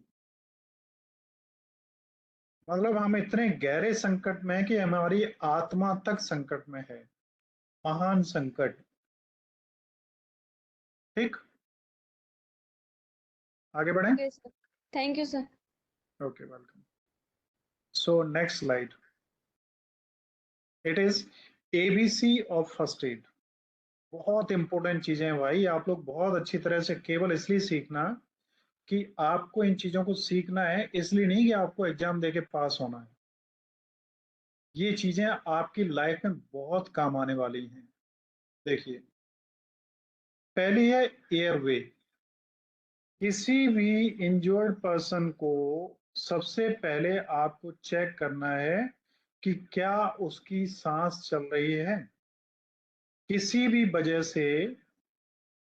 मतलब हम इतने गहरे संकट में हैं कि हमारी आत्मा तक संकट में है, महान संकट। ठीक, आगे बढ़ें। Okay sir, thank you sir. Okay, welcome. So next slide, it is ABC of first aid. बहुत इंपॉर्टेंट चीजें हैं भाई, आप लोग बहुत अच्छी तरह से, केवल इसलिए सीखना कि आपको इन चीजों को सीखना है, इसलिए नहीं कि आपको एग्जाम देके पास होना है। ये चीजें आपकी लाइफ में बहुत काम आने वाली हैं। देखिए, पहली है एयरवे। किसी भी इंजर्ड पर्सन को सबसे पहले आपको चेक करना है कि क्या उसकी सांस चल रही है। किसी भी वजह से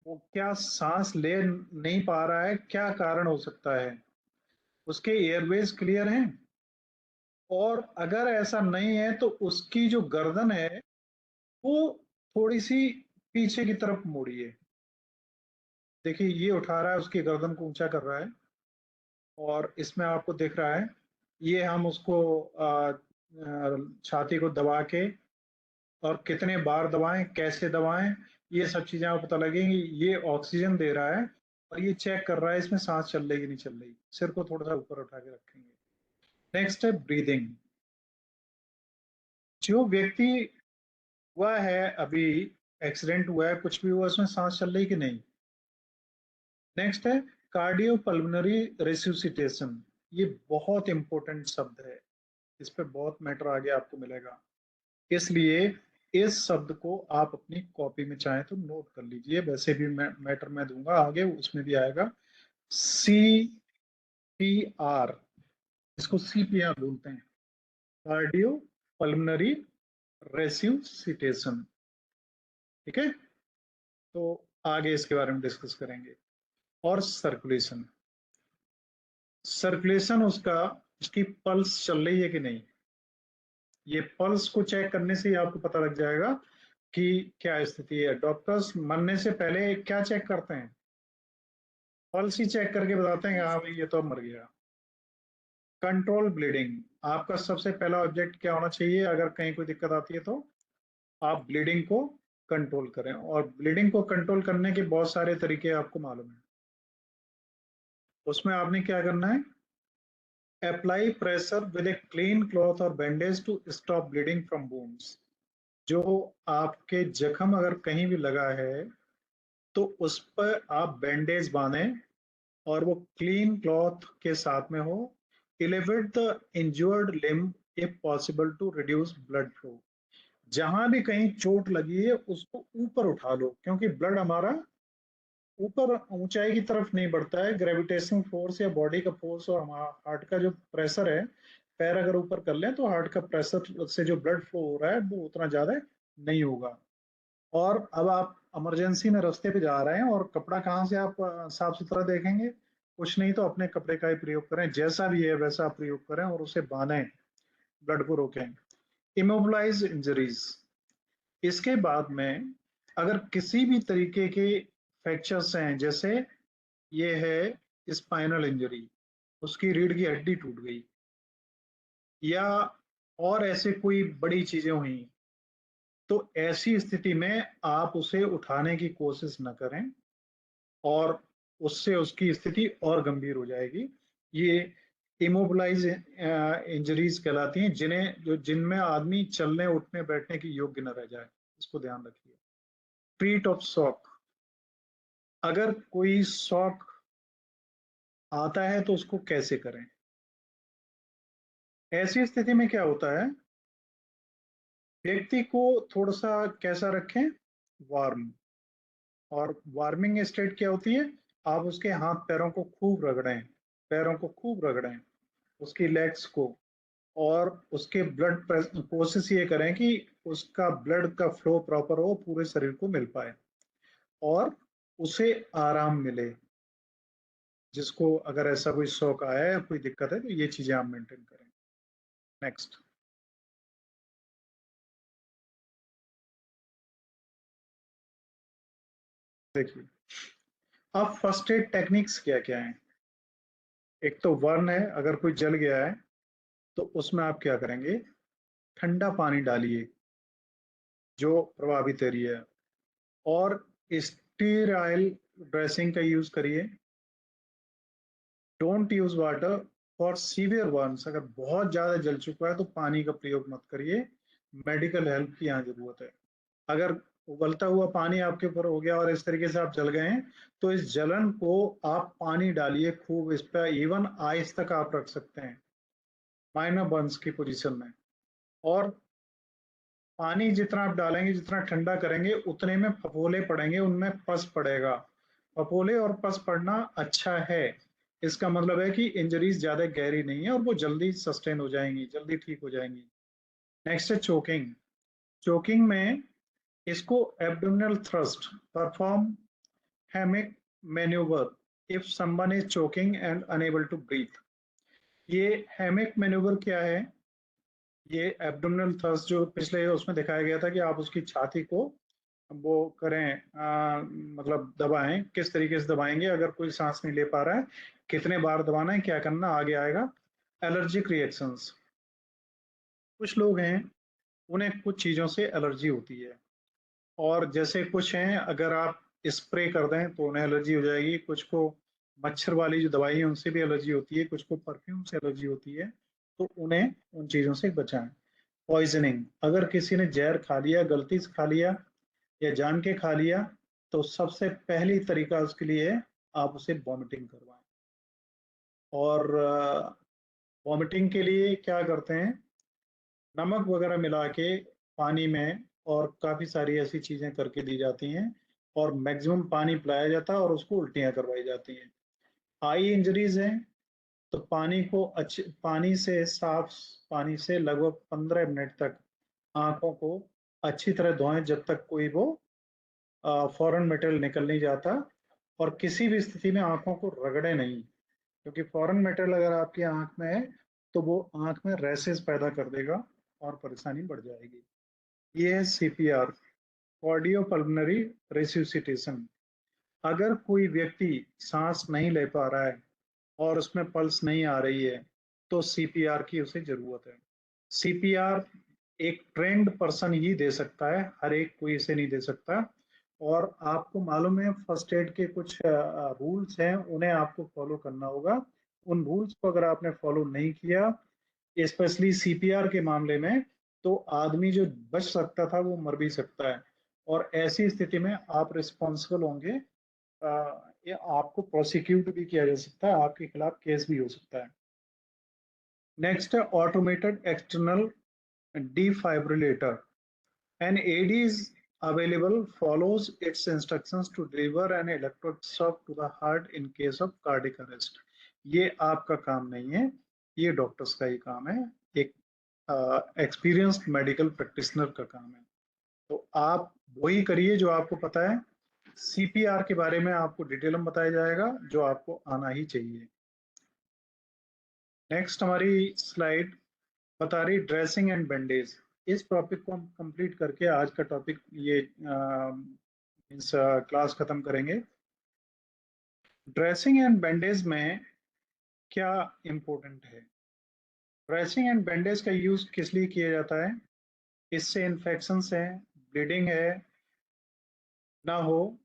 वो क्या सांस ले नहीं पा रहा है, क्या कारण हो सकता है, उसके एयरवेज क्लियर हैं। और अगर ऐसा नहीं है तो उसकी जो गर्दन है वो थोड़ी सी पीछे की तरफ मोड़िए। देखिए, ये उठा रहा है, उसकी गर्दन को ऊंचा कर रहा है, और इसमें आपको दिख रहा है, ये हम उसको छाती को दबा के, और कितने बार दबाएं, कैसे दबाएं, ये सब चीजें आपको पता लगेंगी। ये ऑक्सीजन दे रहा है और ये चेक कर रहा है इसमें सांस चल रही कि नहीं चल रही। सिर को थोड़ा सा ऊपर उठा के रखेंगे। नेक्स्ट है ब्रीदिंग। जो व्यक्ति हुआ है, अभी एक्सीडेंट हुआ है, कुछ भी हुआ, उसमें सांस चल रही कि नहीं। नेक्स्ट है कार्डियोपल्मोनरी रिsuscitation। ये बहुत इंपॉर्टेंट शब्द है, इस पे बहुत मैटर आगे आपको मिलेगा, इसलिए इस शब्द को आप अपनी कॉपी में चाहें तो नोट कर लीजिए। वैसे भी मैटर मैं दूंगा आगे, उसमें भी आएगा। CPR, इसको CPR बोलते हैं, कार्डियो पल्मोनरी रेसिसिटेशन। ठीक है, तो आगे इसके बारे में डिस्कस करेंगे। और सर्कुलेशन, सर्कुलेशन उसका, उसकी पल्स चल रही है कि नहीं। ये पल्स को चेक करने से ही आपको पता लग जाएगा कि क्या स्थिति है। डॉक्टर्स मरने से पहले क्या चेक करते हैं, पल्स ही चेक करके बताते हैं कि हाँ भाई ये तो मर गया। कंट्रोल ब्लीडिंग, आपका सबसे पहला ऑब्जेक्ट क्या होना चाहिए अगर कहीं कोई दिक्कत आती है तो आप ब्लीडिंग को कंट्रोल करें। और ब्लीडिंग को कंट्रोल करने के बहुत सारे तरीके आपको मालूम है। उसमें आपने क्या करना है, apply pressure with a clean cloth और bandage to stop bleeding from wounds. जो आपके जख्म अगर कहीं भी लगा है तो उस पर आप बैंडेज बांधें, और वो क्लीन क्लॉथ के साथ में हो। Elevate the injured limb if possible to reduce blood flow. जहां भी कहीं चोट लगी है उसको ऊपर उठा लो, क्योंकि ब्लड हमारा ऊपर ऊंचाई की तरफ नहीं बढ़ता है। ग्रेविटेशनल फोर्स या बॉडी का फोर्स और हमारा हार्ट का जो प्रेशर है, पैर अगर ऊपर कर लें तो हार्ट का प्रेशर से जो ब्लड फ्लो हो रहा है वो उतना ज्यादा नहीं होगा। और अब आप इमरजेंसी में रास्ते पे जा रहे हैं, और कपड़ा कहाँ से आप साफ सुथरा देखेंगे, कुछ नहीं तो अपने कपड़े का ही प्रयोग करें, जैसा भी है वैसा प्रयोग करें और उसे बांधें, ब्लड को रोकें। इमोबिलाइज इंजरीज, इसके बाद में अगर किसी भी तरीके के फ्रैक्चर्स हैं, जैसे ये है स्पाइनल इंजरी, उसकी रीढ़ की हड्डी टूट गई, या और ऐसे कोई बड़ी चीजें हुई, तो ऐसी स्थिति में आप उसे उठाने की कोशिश न करें और उससे उसकी स्थिति और गंभीर हो जाएगी। ये इमोबिलाइज इंजरीज कहलाती हैं, जिनमें आदमी चलने उठने बैठने की योग्य न रह जाए। इसको ध्यान रखिए। ट्रीट ऑफ शॉक, अगर कोई शॉक आता है तो उसको कैसे करें? ऐसी स्थिति में क्या होता है, व्यक्ति को थोड़ा सा कैसा रखें, वार्म। और वार्मिंग स्टेट क्या होती है, आप उसके हाथ पैरों को खूब रगड़ें, पैरों को खूब रगड़ें, उसकी लेग्स को, और उसके ब्लड कोशिश ये करें कि उसका ब्लड का फ्लो प्रॉपर हो, पूरे शरीर को मिल पाए और उसे आराम मिले। जिसको अगर ऐसा कोई शौक आया है, कोई दिक्कत है, तो ये चीजें आप मेंटेन करें। नेक्स्ट, देखिए अब फर्स्ट एड टेक्निक्स क्या क्या हैं। एक तो वन है, अगर कोई जल गया है तो उसमें आप क्या करेंगे, ठंडा पानी डालिए जो प्रभावित एरिया है, और स्टीराइल ड्रेसिंग का यूज करिए। Don't use water for severe Burns, अगर बहुत ज्यादा जल चुका है तो पानी का प्रयोग मत करिए, मेडिकल हेल्प की यहाँ जरूरत है। अगर उबलता हुआ पानी आपके ऊपर हो गया और इस तरीके से आप जल गए हैं, तो इस जलन को आप पानी डालिए खूब, इस पर इवन आइस तक आप रख सकते हैं माइनर बर्न्स की पोजीशन में। और पानी जितना आप डालेंगे, जितना ठंडा करेंगे, उतने में फफोले पड़ेंगे, उनमें पस पड़ेगा। फफोले और पस पड़ना अच्छा है, इसका मतलब है कि इंजरीज ज्यादा गहरी नहीं है और वो जल्दी सस्टेन हो जाएंगी, जल्दी ठीक हो जाएंगी। नेक्स्ट है चोकिंग। चोकिंग में इसको एब्डोमिनल थ्रस्ट, परफॉर्म हेमिक manoeuvre if someone is choking and unable to breathe. ये हेमिक मैन्यूवर क्या है, ये एब्डोमिनल थ्रस्ट जो पिछले उसमें दिखाया गया था कि आप उसकी छाती को वो करें, मतलब दबाएं, किस तरीके से दबाएंगे, अगर कोई सांस नहीं ले पा रहा है कितने बार दबाना है, क्या करना, आगे आएगा। एलर्जिक रिएक्शंस, कुछ लोग हैं उन्हें कुछ चीज़ों से एलर्जी होती है, और जैसे कुछ हैं अगर आप स्प्रे कर दें तो उन्हें एलर्जी हो जाएगी, कुछ को मच्छर वाली जो दवाई है उनसे भी एलर्जी होती है, कुछ को परफ्यूम से एलर्जी होती है, तो उन्हें उन चीज़ों से बचाएं। पॉइजनिंग, अगर किसी ने जहर खा लिया, गलती से खा लिया या जान के खा लिया, तो सबसे पहली तरीका उसके लिए है आप उसे वॉमिटिंग करवाएं। और वॉमिटिंग के लिए क्या करते हैं, नमक वगैरह मिला के पानी में और काफ़ी सारी ऐसी चीज़ें करके दी जाती हैं, और मैक्सिमम पानी पिलाया जाता है और उसको उल्टियाँ करवाई जाती हैं। आई इंजरीज हैं तो पानी से साफ पानी से लगभग 15 मिनट तक आंखों को अच्छी तरह धोएं, जब तक कोई वो फॉरेन मेटेरियल निकल नहीं जाता। और किसी भी स्थिति में आंखों को रगड़े नहीं, क्योंकि फॉरेन मेटेरियल अगर आपकी आंख में है तो वो आंख में रैसेस पैदा कर देगा और परेशानी बढ़ जाएगी। ये है सीपीआर, कार्डियोपल्मोनरी रिसुसिटेशन। अगर कोई व्यक्ति सांस नहीं ले पा रहा है और उसमें पल्स नहीं आ रही है तो सीपीआर की उसे जरूरत है। सीपीआर एक ट्रेंड पर्सन ही दे सकता है, हर एक कोई इसे नहीं दे सकता। और आपको मालूम है फर्स्ट एड के कुछ रूल्स हैं, उन्हें आपको फॉलो करना होगा। उन रूल्स को अगर आपने फॉलो नहीं किया, स्पेशली सीपीआर के मामले में, तो आदमी जो बच सकता था वो मर भी सकता है, और ऐसी स्थिति में आप रिस्पॉन्सिबल होंगे, या आपको प्रोसिक्यूट भी किया जा सकता है, आपके खिलाफ केस भी हो सकता है। नेक्स्ट है automated external defibrillator. An AD is available, follows its instructions to deliver an electric shock to the heart in case of cardiac arrest. ये आपका काम नहीं है, ये डॉक्टर्स का ही काम है, एक एक्सपीरियंस्ड मेडिकल प्रैक्टिशनर का काम है। तो आप वही करिए जो आपको पता है। सीपीआर के बारे में आपको डिटेल में बताया जाएगा, जो आपको आना ही चाहिए। नेक्स्ट हमारी स्लाइड बता रही ड्रेसिंग एंड बैंडेज। इस टॉपिक को हम कंप्लीट करके आज का टॉपिक ये इस क्लास खत्म करेंगे। ड्रेसिंग एंड बैंडेज में क्या इम्पोर्टेंट है? ड्रेसिंग एंड बैंडेज का यूज किस लिए किया जाता है? इससे इन्फेक्शन है, ब्लीडिंग है ना हो,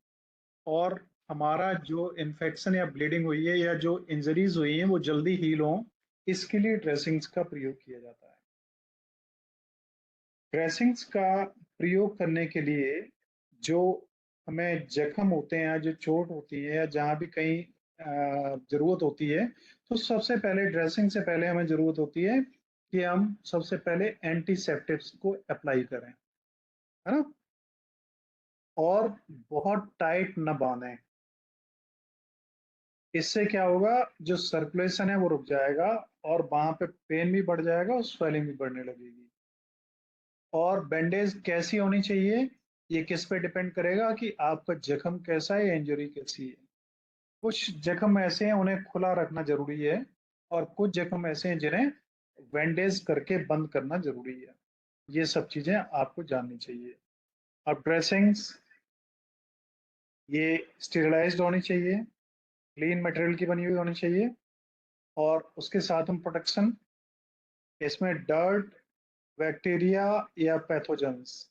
और हमारा जो इन्फेक्शन या ब्लीडिंग हुई है या जो इंजरीज हुई हैं वो जल्दी हील हो, इसके लिए ड्रेसिंग्स का प्रयोग किया जाता है। ड्रेसिंग्स का प्रयोग करने के लिए जो हमें जख्म होते हैं, जो चोट होती है, या जहाँ भी कहीं जरूरत होती है, तो सबसे पहले ड्रेसिंग से पहले हमें जरूरत होती है कि हम सबसे पहले एंटीसेप्टिक्स को अप्लाई करें, है ना, और बहुत टाइट न बांधें। इससे क्या होगा, जो सर्कुलेशन है वो रुक जाएगा और वहां पे पेन भी बढ़ जाएगा और स्वेलिंग भी बढ़ने लगेगी। और बैंडेज कैसी होनी चाहिए, ये किस पे डिपेंड करेगा कि आपका जख्म कैसा है या इंजरी कैसी है। कुछ जख्म ऐसे हैं उन्हें खुला रखना जरूरी है, और कुछ जख्म ऐसे हैं जिन्हें बैंडेज करके बंद करना जरूरी है। ये सब चीजें आपको जाननी चाहिए। अब ड्रेसिंग्स ये स्टेरिलाइज्ड होनी चाहिए, क्लीन मटेरियल की बनी हुई होनी चाहिए, और उसके साथ हम प्रोटेक्शन, इसमें डर्ट, बैक्टीरिया या पैथोजेंस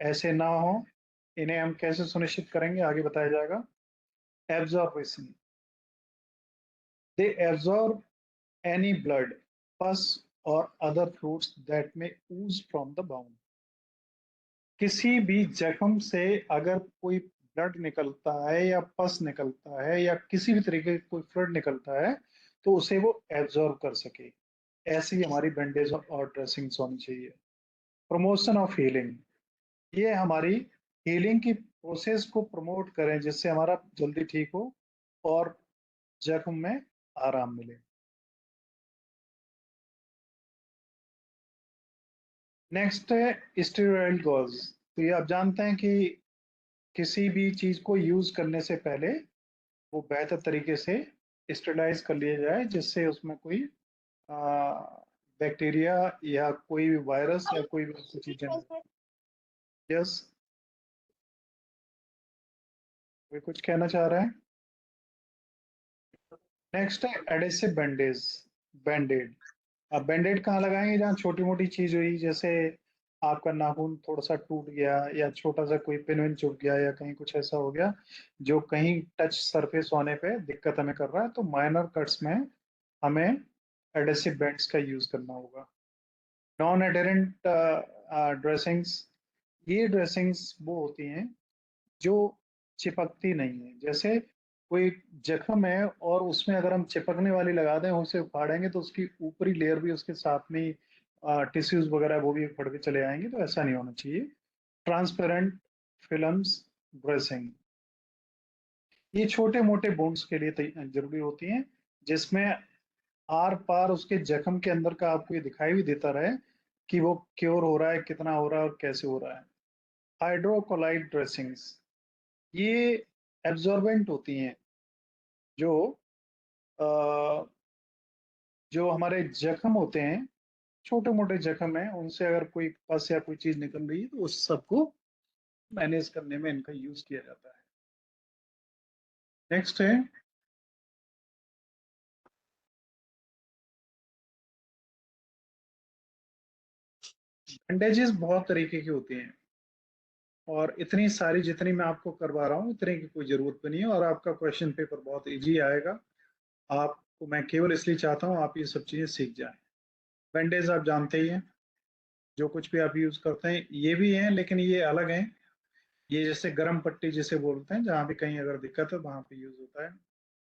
ऐसे ना हो। इन्हें हम कैसे सुनिश्चित करेंगे आगे बताया जाएगा। Absorption, they absorb any blood, pus or other fluids that may ooze from the wound. किसी भी जख्म से अगर कोई ब्लड निकलता है या पस निकलता है या किसी भी तरीके का कोई फ्लूइड निकलता है तो उसे वो एब्जॉर्ब कर सके, ऐसी हमारी बैंडेज और ड्रेसिंग्स होनी चाहिए। प्रमोशन ऑफ हीलिंग, ये हमारी हीलिंग की प्रोसेस को प्रमोट करें जिससे हमारा जल्दी ठीक हो और जख्म में आराम मिले। नेक्स्ट है स्टेरॉइड गॉज। तो ये आप जानते हैं कि किसी भी चीज को यूज करने से पहले वो बेहतर तरीके से स्टेरलाइज कर लिया जाए जिससे उसमें कोई बैक्टीरिया या कोई भी वायरस या कोई भी ऐसी चीजें। यस, कोई कुछ कहना चाह रहा है? नेक्स्ट है एडेसिव बैंडेज, बैंडेड। अब बैंडेड कहाँ लगाएंगे? जहाँ छोटी मोटी चीज हुई, जैसे आपका नाखून थोड़ा सा टूट गया या छोटा सा कोई पिन विन चुभ गया या कहीं कुछ ऐसा हो गया जो कहीं टच सरफेस होने पे दिक्कत हमें कर रहा है, तो माइनर कट्स में हमें एडेसिव बैंड्स का यूज करना होगा। नॉन एडेरेंट ड्रेसिंग्स, ये ड्रेसिंग्स वो होती हैं जो चिपकती नहीं है। जैसे कोई जख्म है और उसमें अगर हम चिपकने वाली लगा दें, उसे उखाड़ेंगे तो उसकी ऊपरी लेयर भी उसके साथ में टिश्यूज वगैरह वो भी उखड़ के चले आएंगे, तो ऐसा नहीं होना चाहिए। ट्रांसपेरेंट फिल्म्स ड्रेसिंग, ये छोटे मोटे बोन्स के लिए जरूरी होती हैं जिसमें आर पार उसके जख्म के अंदर का आपको ये दिखाई भी देता रहे कि वो क्योर हो रहा है, कितना हो रहा है और कैसे हो रहा है। हाइड्रोकोलाइड ड्रेसिंग्स, ये एब्जॉर्बेंट होती हैं जो जो हमारे जख्म होते हैं, छोटे मोटे जख्म हैं, उनसे अगर कोई पस या कोई चीज निकल रही है तो उस सबको मैनेज करने में इनका यूज किया जाता है। नेक्स्ट है बैंडेजेस। बहुत तरीके की होती हैं और इतनी सारी जितनी मैं आपको करवा रहा हूँ इतने की कोई जरूरत भी नहीं है, और आपका क्वेश्चन पेपर बहुत इजी आएगा। आपको मैं केवल इसलिए चाहता हूँ आप ये सब चीजें सीख जाएं। बैंडेज आप जानते ही हैं, जो कुछ भी आप यूज करते हैं ये भी हैं लेकिन ये अलग हैं। ये जैसे गर्म पट्टी जिसे बोलते हैं, जहाँ भी कहीं अगर दिक्कत है वहां पे यूज होता है।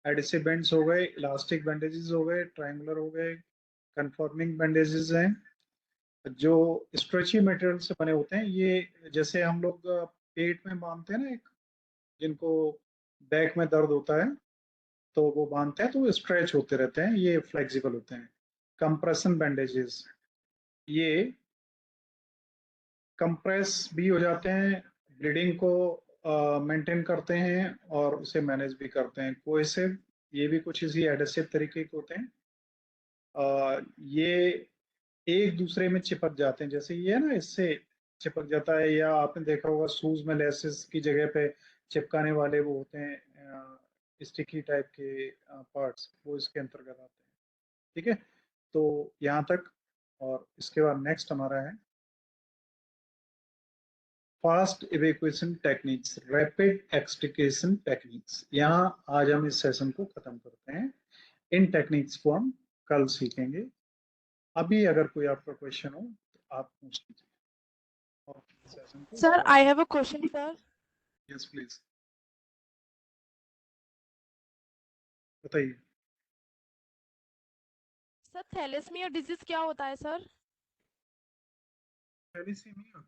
एडिसिव बैंड्स हो गए, इलास्टिक बैंडेजेस हो गए, ट्रायंगुलर हो गए, कन्फॉर्मिंग बैंडेजेस हैं जो स्ट्रेची मटेरियल से बने होते हैं। ये जैसे हम लोग पेट में बांधते हैं ना, एक जिनको बैक में दर्द होता है तो वो बांधते हैं तो वो स्ट्रेच होते रहते हैं, ये फ्लेक्सिबल होते हैं। कंप्रेशन बैंडेजेस, ये कंप्रेस भी हो जाते हैं, ब्लीडिंग को मेंटेन करते हैं और उसे मैनेज भी करते हैं। कोहेसिव, ये भी कुछ इसी एडेसिव तरीके के होते हैं। ये एक दूसरे में चिपक जाते हैं, जैसे ये है ना, इससे चिपक जाता है। या आपने देखा होगा शूज में लेसेस की जगह पे चिपकाने वाले वो होते हैं स्टिकी टाइप के पार्ट्स, वो इसके अंतर्गत आते हैं। ठीक है, तो यहाँ तक। और इसके बाद नेक्स्ट हमारा है fast evacuation techniques, rapid extrication techniques. यहाँ आज हम इस सेशन को खत्म करते हैं। इन टेक्निक्स को हम कल सीखेंगे। अभी अगर कोई आपका क्वेश्चन हो तो आप पूछ लीजिए। और सेशन को sir I have a question sir. Yes please, बताइए। सर थैलेसीमिया डिजीज क्या होता है sir? Thalassemia,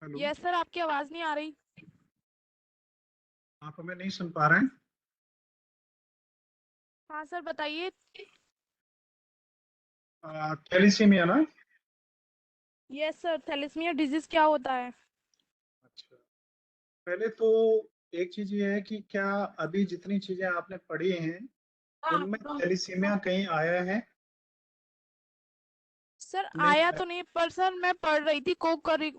hello, yes sir, आपकी आवाज नहीं आ रही। आप हमें नहीं सुन पा रहे हैं? हाँ सर बताइए। थैलेसीमिया ना? यस सर, थैलेसीमिया डिजीज क्या होता है? अच्छा, पहले तो एक चीज ये है कि क्या अभी जितनी चीजें आपने पढ़ी हैं उनमें थैलेसीमिया कहीं आया है? सर नहीं आया आया। तो नहीं, पर सर मैं पढ़ रही थी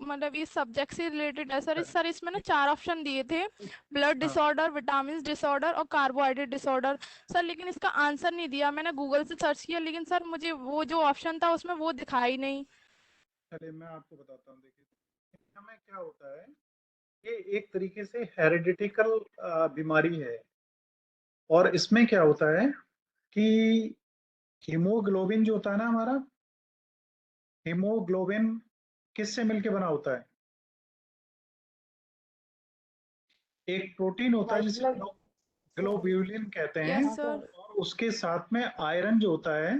मतलब ये सब्जेक्ट से रिलेटेड है सर इसमें ना 4 ऑप्शन दिए थे, ब्लड हाँ, डिसऑर्डर, विटामिन डिसऑर्डर और कार्बोहाइड्रेट डिसऑर्डर। सर लेकिन इसका आंसर नहीं दिया, मैंने गूगल से सर्च किया, लेकिन सर मुझे वो जो ऑप्शन था उसमें वो दिखाई नहीं। चलिए मैं आपको बताता हूँ। देखिए, हमें क्या होता है, ये एक तरीके से हेरिडिटिकल बीमारी है। और इसमें क्या होता है कि हीमोग्लोबिन जो होता है ना हमारा, हीमोग्लोबिन किससे मिलके बना होता है? एक प्रोटीन होता है व्हाइट जिसे ब्लड। ग्लोब्यूलिन कहते हैं। यस हाँ सर। सर। और उसके साथ में आयरन जो होता है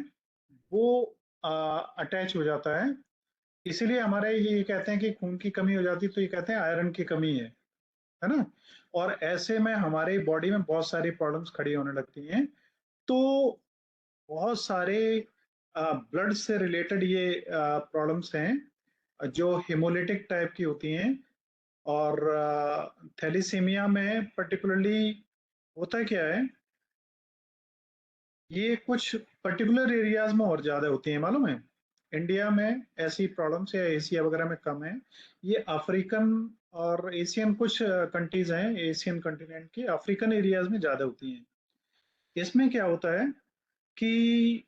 वो अटैच हो जाता है। इसीलिए हमारे ये कहते हैं कि खून की कमी हो जाती है, तो ये कहते हैं आयरन की कमी है ना। और ऐसे में हमारे बॉडी में बहुत सारी प्रॉब्लम्स खड़ी होने लगती हैं। तो बहुत सारे ब्लड से रिलेटेड ये प्रॉब्लम्स हैं जो हेमोलिटिक टाइप की होती हैं। और थैलीसीमिया में पर्टिकुलरली होता क्या है, ये कुछ पर्टिकुलर एरियाज में और ज्यादा होती हैं, मालूम है। इंडिया में ऐसी प्रॉब्लम्स या एशिया वगैरह में कम है। ये अफ्रीकन और एशियन कुछ कंट्रीज हैं, एशियन कॉन्टिनेंट की अफ्रीकन एरियाज में ज्यादा होती हैं। इसमें क्या होता है कि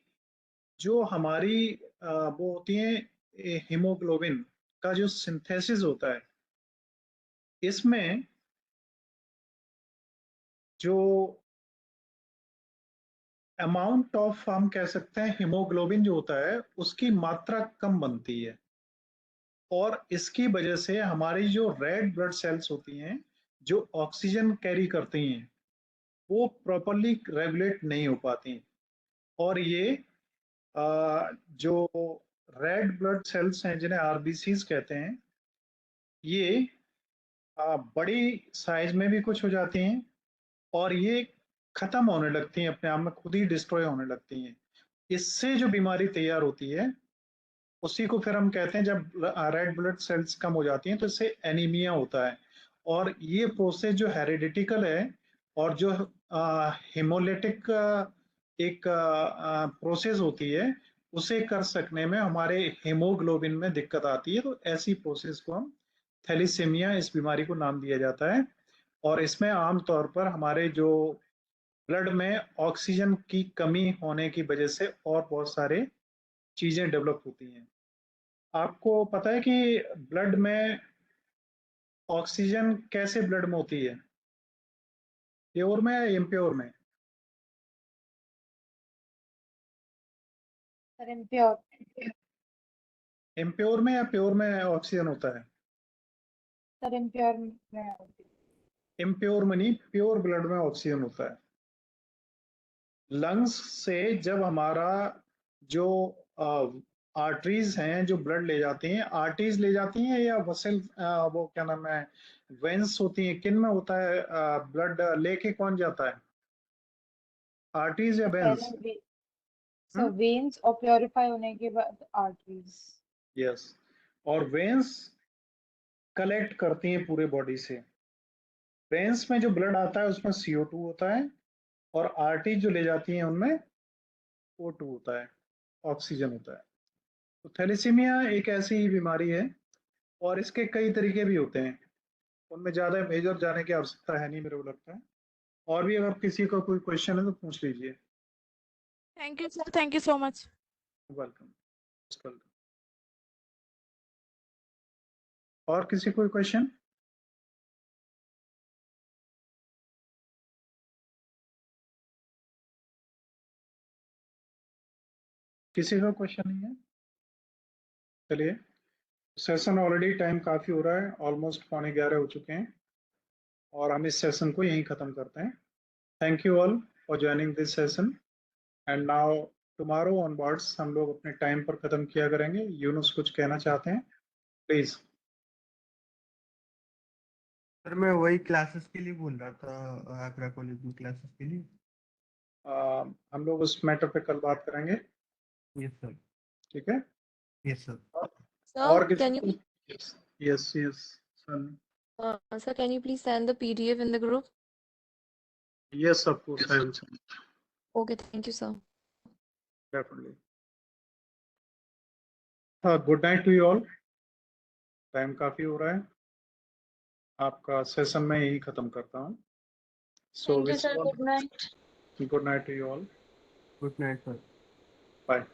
जो हमारी वो होती है हीमोग्लोबिन का जो सिंथेसिस होता है, इसमें जो अमाउंट ऑफ, हम कह सकते हैं हीमोग्लोबिन जो होता है उसकी मात्रा कम बनती है। और इसकी वजह से हमारी जो रेड ब्लड सेल्स होती हैं जो ऑक्सीजन कैरी करती हैं वो प्रॉपरली रेगुलेट नहीं हो पाती। और ये जो रेड ब्लड सेल्स हैं जिन्हें आरबीसीज कहते हैं, ये बड़ी साइज में भी कुछ हो जाती हैं और ये खत्म होने लगती हैं, अपने आप में खुद ही डिस्ट्रॉय होने लगती हैं। इससे जो बीमारी तैयार होती है उसी को फिर हम कहते हैं, जब रेड ब्लड सेल्स कम हो जाती हैं तो इससे एनीमिया होता है। और ये प्रोसेस जो हेरिडिटिकल है और जो हिमोलिटिक एक प्रोसेस होती है, उसे कर सकने में हमारे हीमोग्लोबिन में दिक्कत आती है। तो ऐसी प्रोसेस को हम थैलीसीमिया, इस बीमारी को नाम दिया जाता है। और इसमें आमतौर पर हमारे जो ब्लड में ऑक्सीजन की कमी होने की वजह से और बहुत सारे चीजें डेवलप होती हैं। आपको पता है कि ब्लड में ऑक्सीजन कैसे ब्लड में होती है, प्योर में या इम्प्योर में? Sir impure. इम्प्योर में या प्योर में ऑक्सीजन होता है? सर इम्प्योर में होती इम्प्योर में नहीं, प्योर ब्लड में ऑक्सीजन होता है। लंग्स से जब हमारा जो आर्टरीज हैं जो ब्लड ले जाती हैं, आर्टरीज ले जाती हैं या वसल, वो क्या नाम है, वेंस होती हैं, किन में होता है ब्लड लेके कौन जाता है, आर्टरीज या है। वेंस? पहले सर वेन्स और प्योरीफाई होने के बाद आर्टरीज। यस। और वेंस कलेक्ट करती हैं पूरे बॉडी से। वेंस में जो ब्लड आता है उसमें CO2 होता है और आर्टरीज जो ले जाती हैं उनमें O2 होता है, ऑक्सीजन होता है। तो थैलेसीमिया एक ऐसी बीमारी है और इसके कई तरीके भी होते हैं। उनमें ज़्यादा मेजर जाने की आवश्यकता है नहीं मेरे को लगता है। और भी अगर किसी का कोई क्वेश्चन है तो पूछ लीजिए। Thank you sir, thank you so much. Welcome. और किसी कोई क्वेश्चन? किसी का क्वेश्चन नहीं है? चलिए, सेशन ऑलरेडी टाइम काफ़ी हो रहा है, ऑलमोस्ट 11:15 हो चुके हैं और हम इस सेशन को यहीं ख़त्म करते हैं। Thank you all for joining this session and now tomorrow onwards हम लोग अपने टाइम पर ख़त्म किया करेंगे। यूनुस कुछ कहना चाहते हैं प्लीज़? सर मैं वही क्लासेस के लिए बोल रहा था, आगरा कॉलेज में क्लासेस के लिए। हम लोग उस मैटर पे कल बात करेंगे। Yes sir. ठीक है? Yes sir. और Sir, can you yes son sir, can you please send the PDF in the group? Yes of course I will send Okay, thank you, sir. Definitely. Good night to you all. Time काफ़ी हो रहा है, आपका session मैं यही ख़त्म करता हूँ। So Thank you, sir. Good night. Good night to you all. Good night sir. Bye.